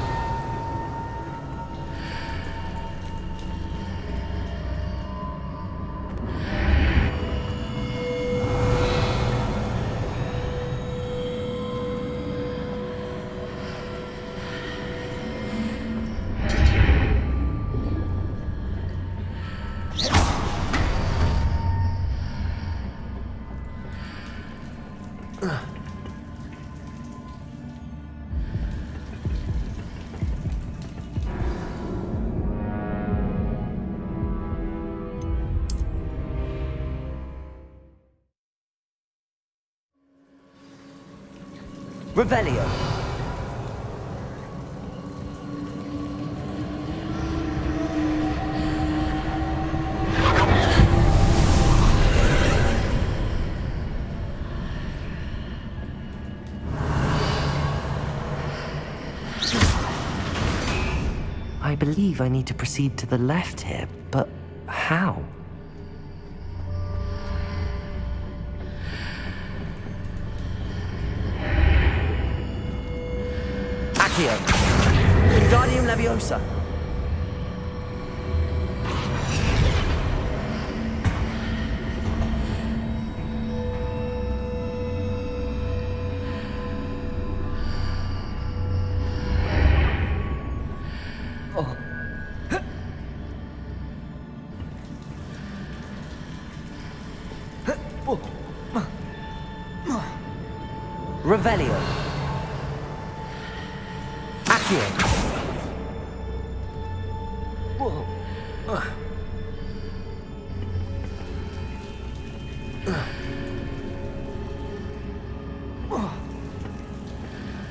Revelio. I believe I need to proceed to the left here, but how? Accio. Wingardium Leviosa. Revelio. Accio.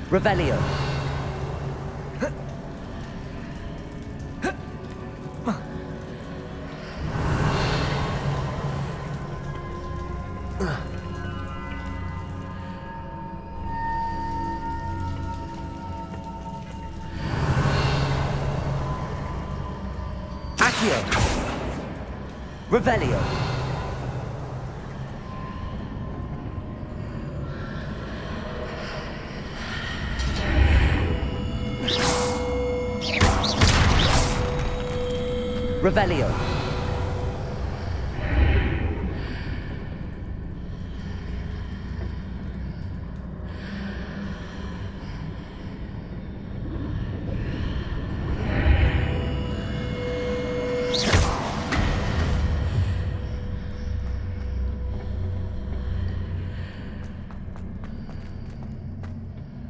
Revelio. Revelio. Revelio.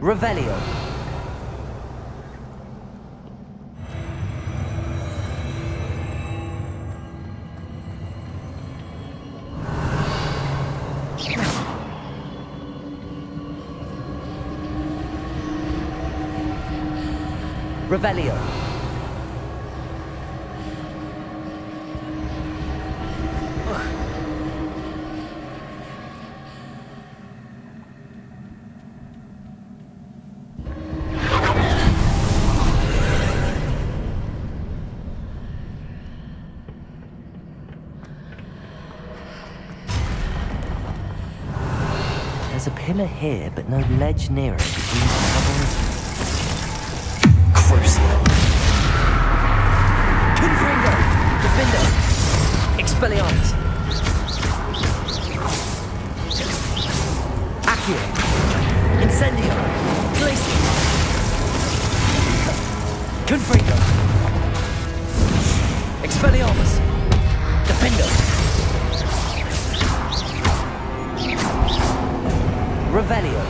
Revelio. Revelio. There's a pillar here, but no ledge near it. Crucial. Confringo! Defender! Expelliarmus! Accio! Incendio! Glacier! Confringo! Expelliarmus! Defender! Revelio.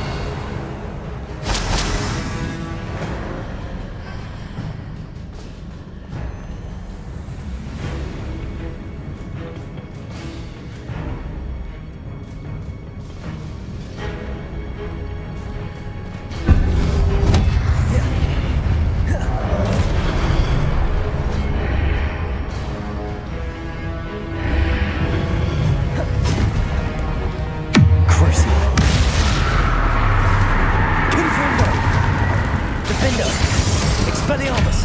Expelliarmus!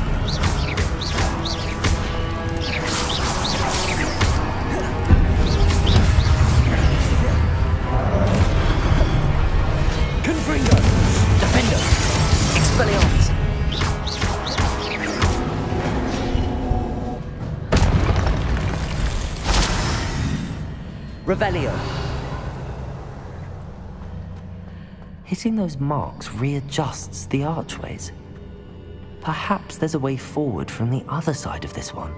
Confringo! Defender! Expelliarmus! Revelio! Hitting those marks readjusts the archways. Perhaps there's a way forward from the other side of this one.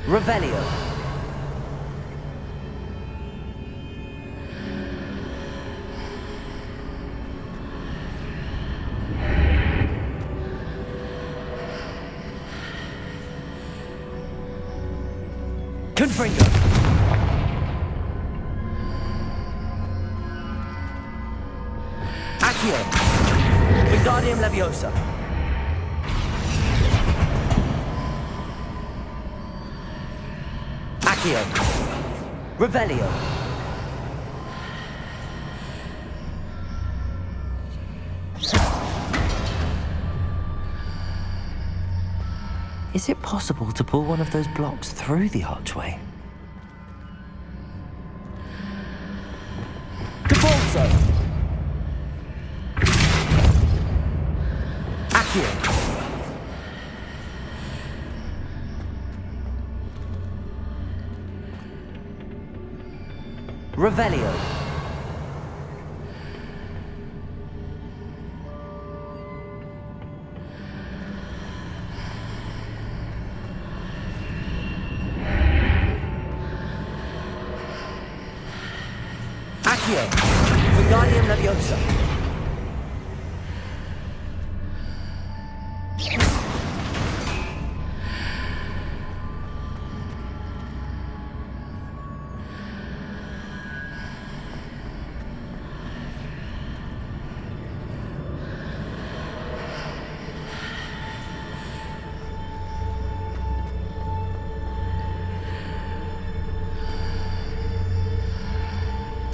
Revelio. Confringo. Accio. Wingardium Leviosa. Accio. Revelio. Is it possible to pull one of those blocks through the archway? Capulso! Accio! Revelio. Accio. Wingardium Leviosa.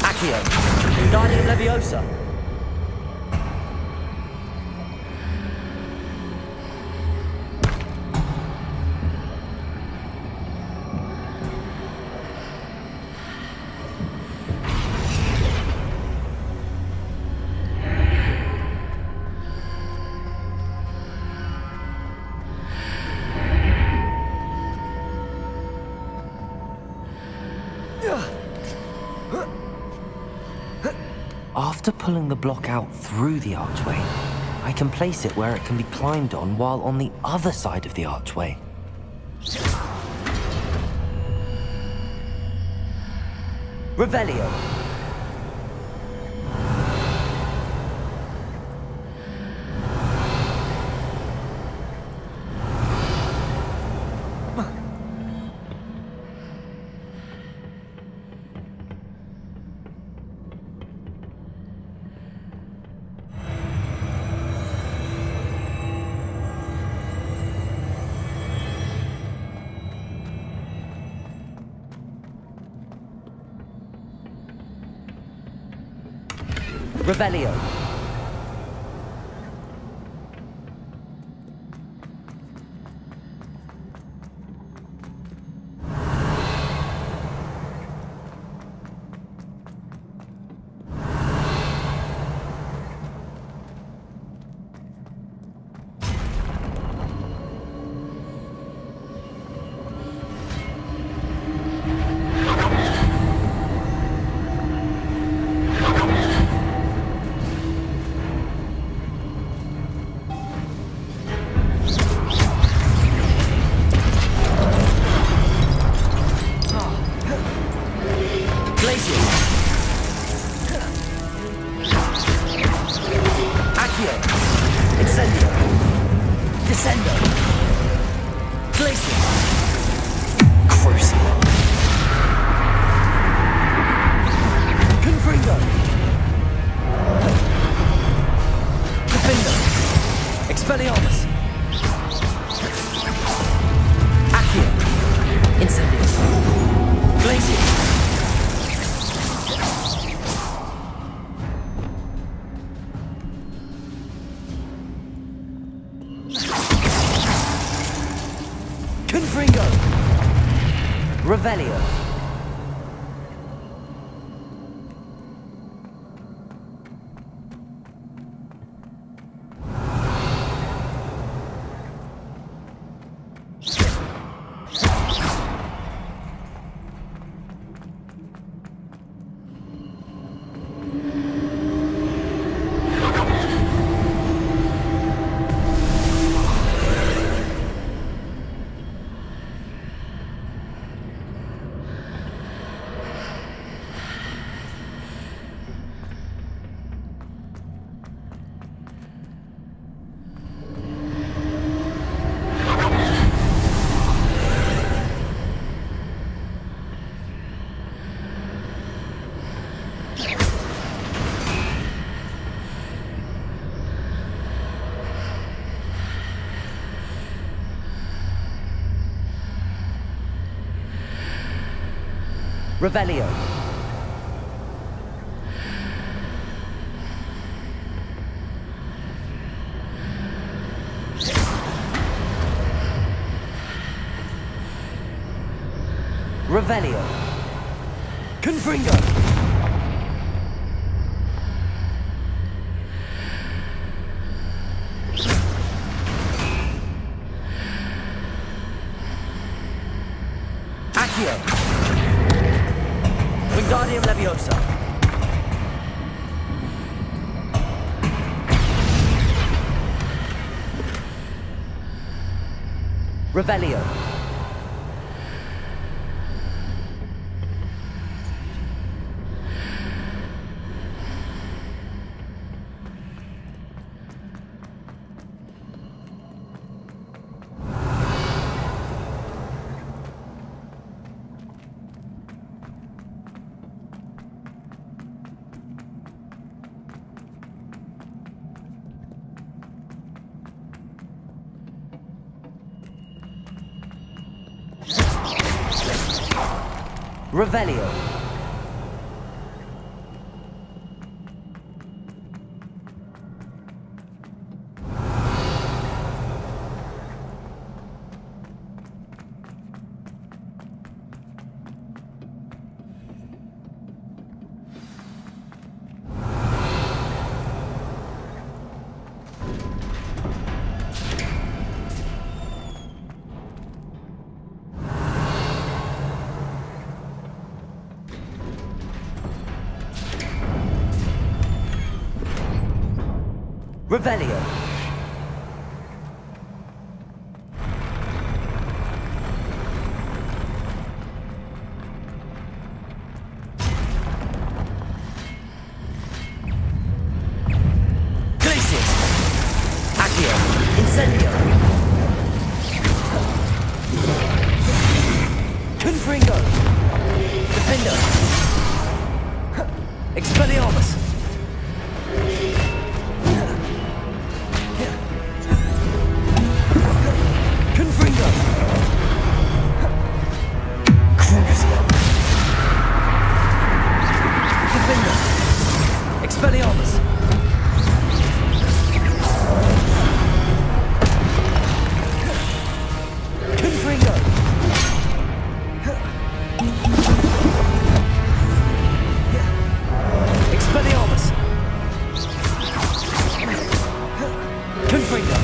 Accio. Wingardium Leviosa. After pulling the block out through the archway, I can place it where it can be climbed on while on the other side of the archway. Revelio. Revelio. Revelio. Revelio. Revelio. Confringo. Accio. Wingardium Leviosa. Revelio. Revelio. Revelio. Glacius. Accio. Incendio. Confringo. Defender. Expelliarmus. Confringo. Crucio. Defender. Expelliarmus. Confringo. Expelliarmus. Confringo.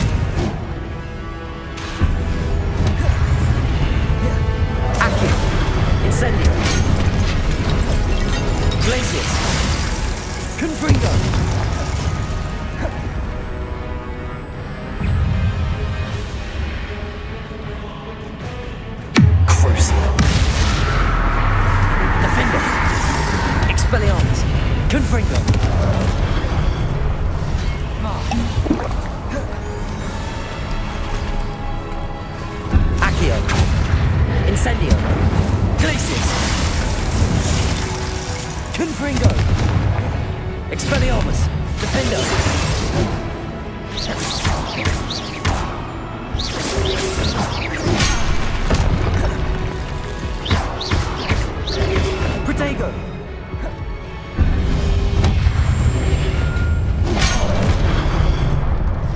Accio. Incendio. Glacius. Confringo. Crucio. Defender. Expelliarmus. Confringo. Accio. Incendio. Glacius. Confringo. Expelliarmus. Defender. Protego.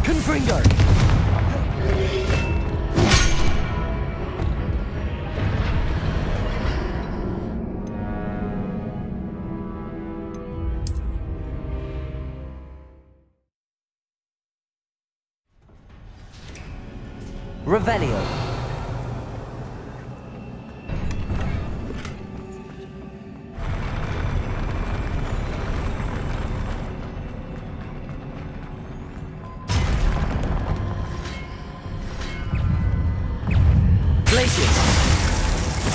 Confringo. Revelio. Glacius.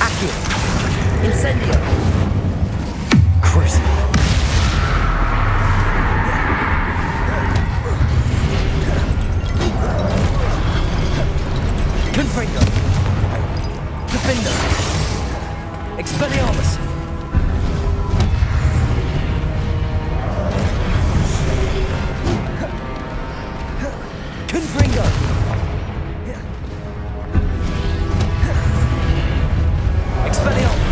Accio. Incendio. Crucio. Confringo. Defender. Expelliarmus. Confringo. Expelliarmus.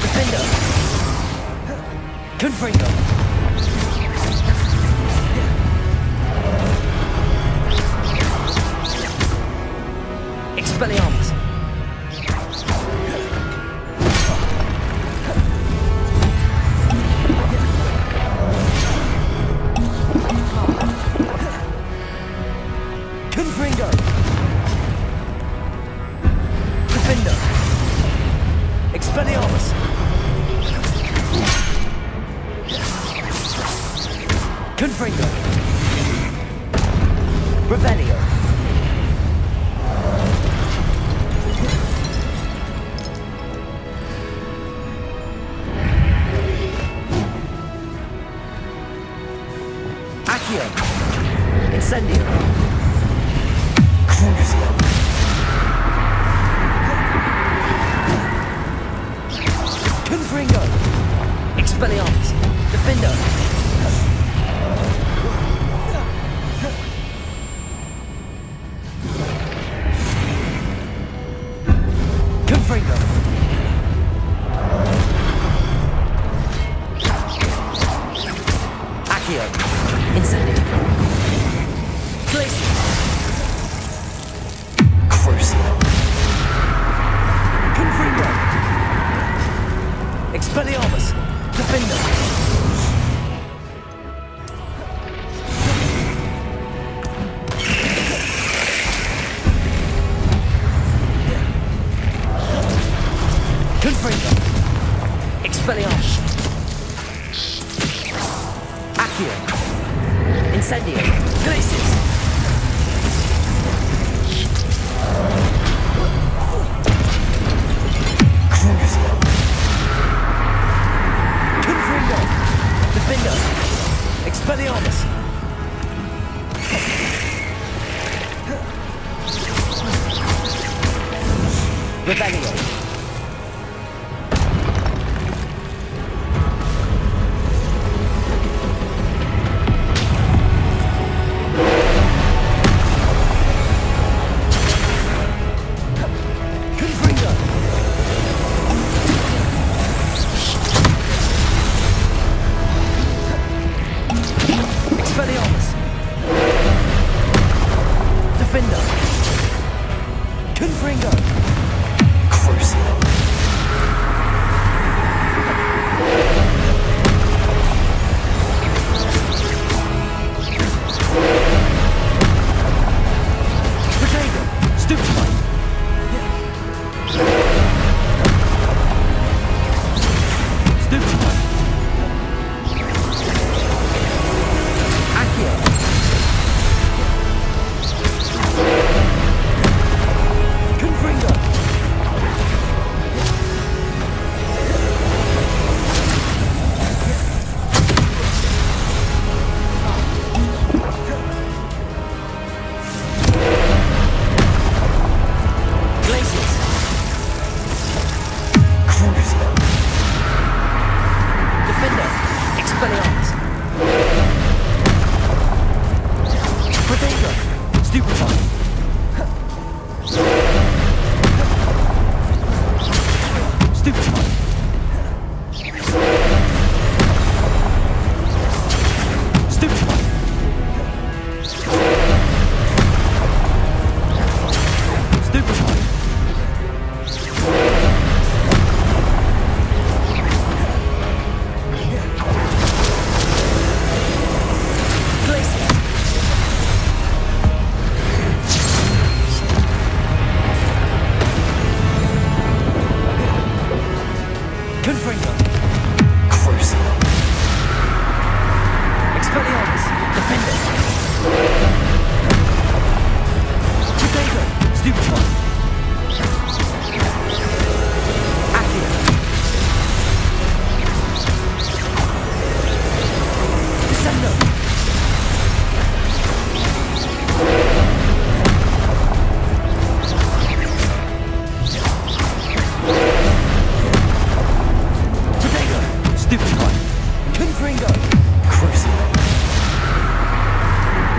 Defender. Confringo. Expelliarmus. Confringo. Defender. Expelliarmus. Confringo. Revelio. Accio. Incendio. Crucio. Confringo. Expelliarmus. Defender. Confringo. Accio. Incendio. Glacius. Crucio. Confringo. Expelliarmus. Defender. Confringo. Expelliarmus. Accio. Incendio. Glacius. Crucio. Confringo. Defender. Expelliarmus. Rebellion. Expelliarmus. Defender. Confringo. Crucio. Potato. Stupefy. Stupefy. Accio. Confringo. Glacius. Crucio. Defender. Expelliarmus. Potato. Stupefy. Stupefy. Stupefy. Stupefy. Glacius. Confringo. Crucio. Expelliarmus. Defender. Potato. Stupefy. Accio. Descendo. Potato. Stupefy. Confringo. Crucio.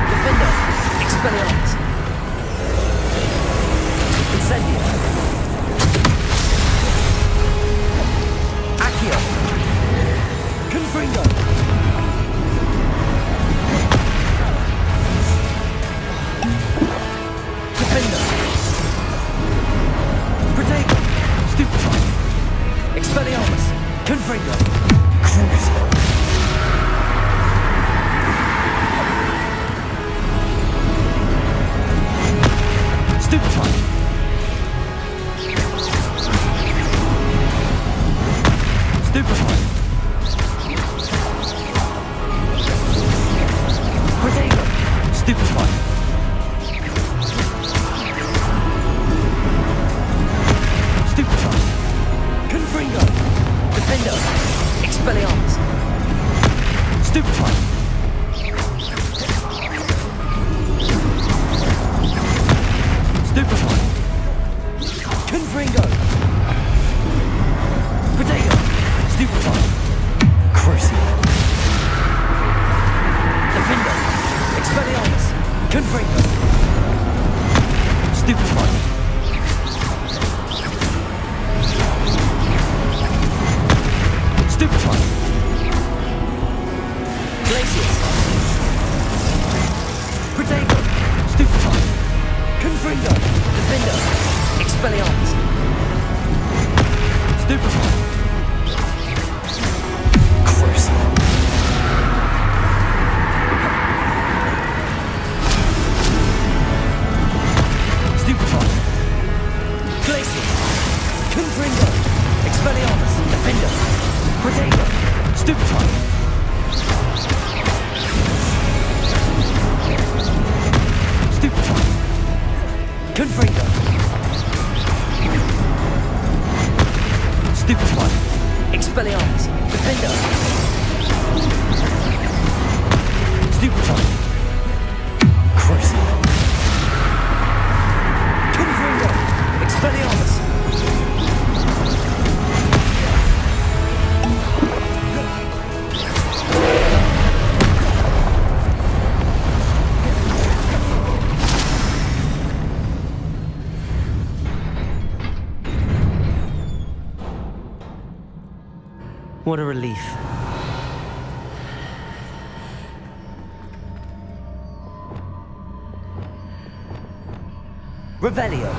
Defender. Expelliarmus. Incendio. Accio. Confringo. Defender. Potato. Stupefy. Expelliarmus. Confringo. Crucio. Stupefy. Stupefy. Potato. Stupefy. Stupefy. Confringo. Defender. Expelliarmus. Stupefy. Stupefy. Confringo. Potato. Stupefy. Crucio. Defender. Expelliarmus. Confringo. Stupefy. Stupefy. Glacius. Protego. Stupefy. Confringo. Defender. Expelliarmus. Stupefy. Crucible. Stupefy. Glacius. Confringo. Expelliarmus. Defender. Protego. Stupefy. Stupefy. Confringo. Stupefy. Expelliarmus. Defender. Stupefy. Crucible. Confringo. Expelliarmus. What a relief. Revelio.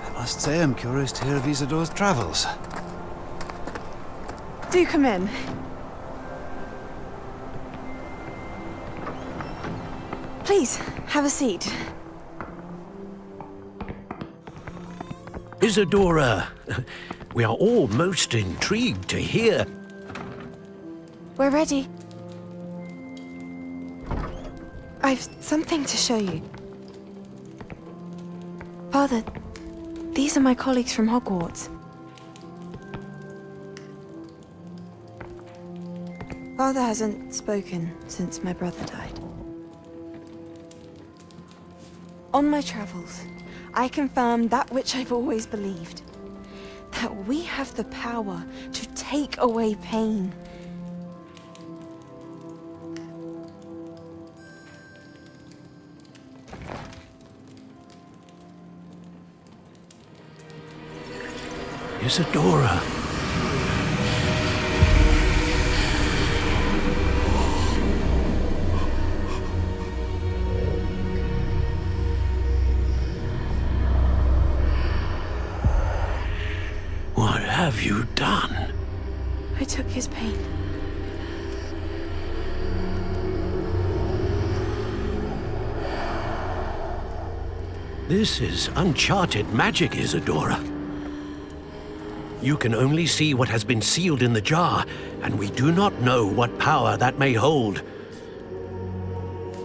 I must say I'm curious to hear of Isidore's travels. Do come in. Please, have a seat. Isadora, we are all most intrigued to hear. We're ready. I've something to show you. Father, these are my colleagues from Hogwarts. Father hasn't spoken since my brother died. On my travels, I confirmed that which I've always believed. That we have the power to take away pain. Isadora. What have you done? I took his pain. This is uncharted magic, Isadora. You can only see what has been sealed in the jar, and we do not know what power that may hold.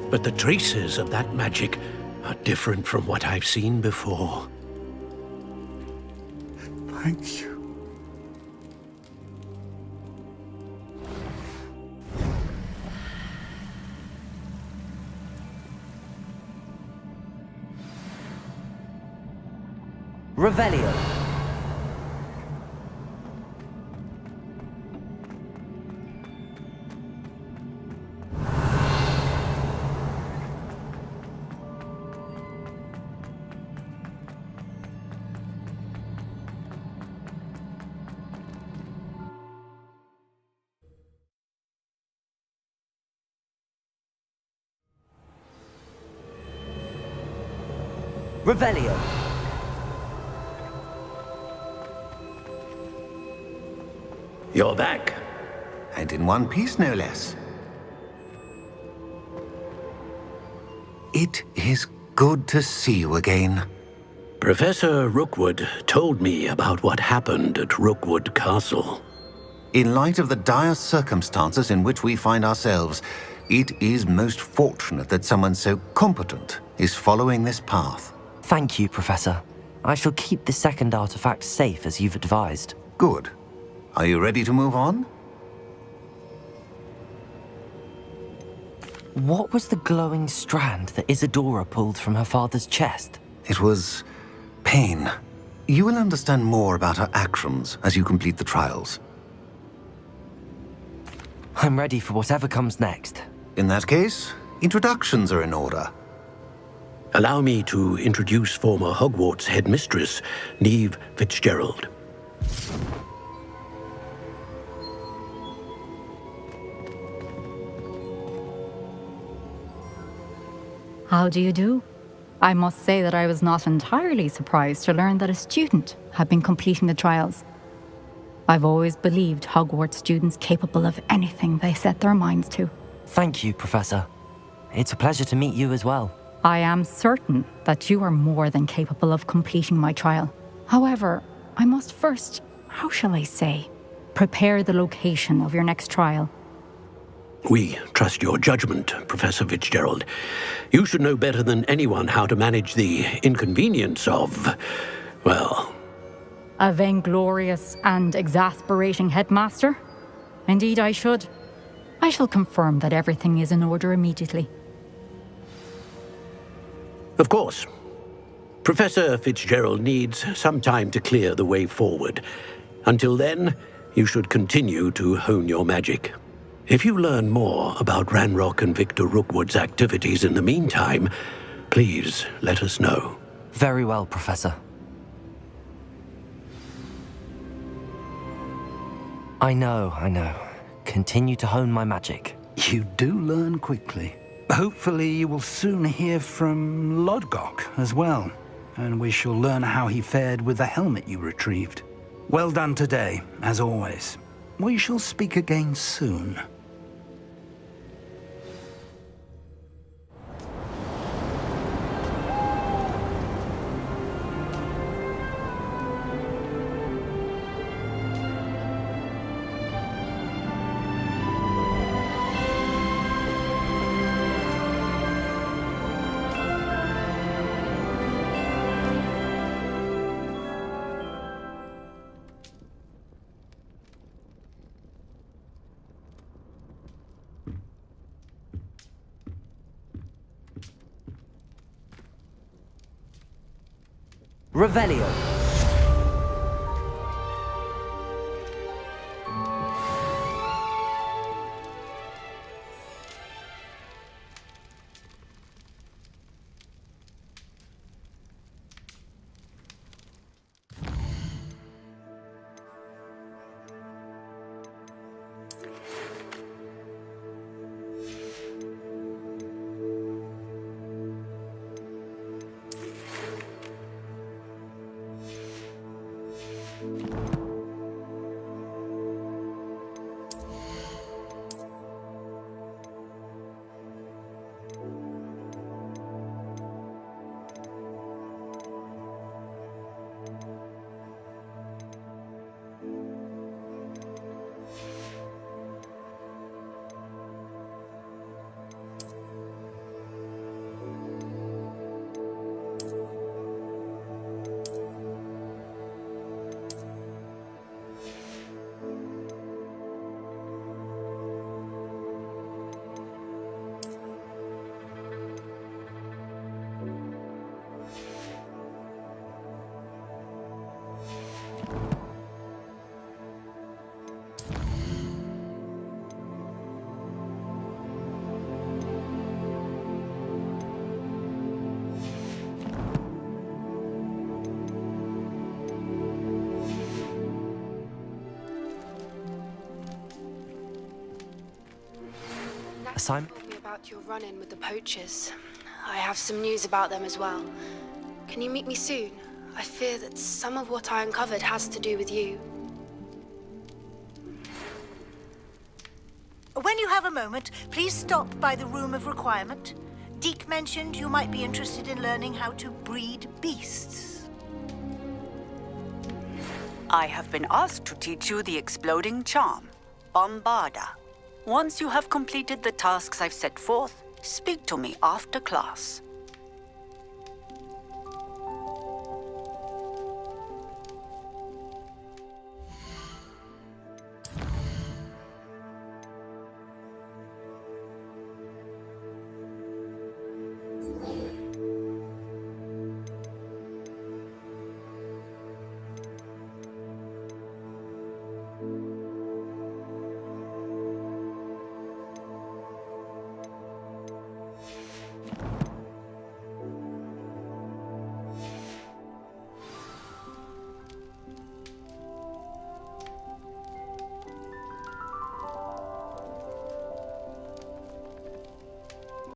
But the traces of that magic are different from what I've seen before. Thank you. Revelio. Revelio. You're back. and in one piece, no less. It is good to see you again. Professor Rookwood told me about what happened at Rookwood Castle. In light of the dire circumstances in which we find ourselves, it is most fortunate that someone so competent is following this path. Thank you, Professor. I shall keep the second artifact safe as you've advised. Good. Are you ready to move on? What was the glowing strand that Isadora pulled from her father's chest? It was pain. You will understand more about her actions as you complete the trials. I'm ready for whatever comes next. In that case, introductions are in order. Allow me to introduce former Hogwarts headmistress, Neve Fitzgerald. How do you do? I must say that I was not entirely surprised to learn that a student had been completing the trials. I've always believed Hogwarts students capable of anything they set their minds to. Thank you, Professor. It's a pleasure to meet you as well. I am certain that you are more than capable of completing my trial. However, I must first, how shall I say, prepare the location of your next trial. We trust your judgment, Professor Fitzgerald. You should know better than anyone how to manage the inconvenience of, well... A vainglorious and exasperating headmaster? Indeed I should. I shall confirm that everything is in order immediately. Of course. Professor Fitzgerald needs some time to clear the way forward. Until then, you should continue to hone your magic. If you learn more about Ranrock and Victor Rookwood's activities in the meantime, please let us know. Very well, Professor. I know. Continue to hone my magic. You do learn quickly. Hopefully you will soon hear from Lodgok as well, and we shall learn how he fared with the helmet you retrieved. Well done today, as always. We shall speak again soon. Revelio. Told me about your run-in with the poachers. I have some news about them as well. Can you meet me soon? I fear that some of what I uncovered has to do with you. When you have a moment, please stop by the Room of Requirement. Deke mentioned you might be interested in learning how to breed beasts. I have been asked to teach you the exploding charm, Bombarda. Once you have completed the tasks I've set forth, speak to me after class.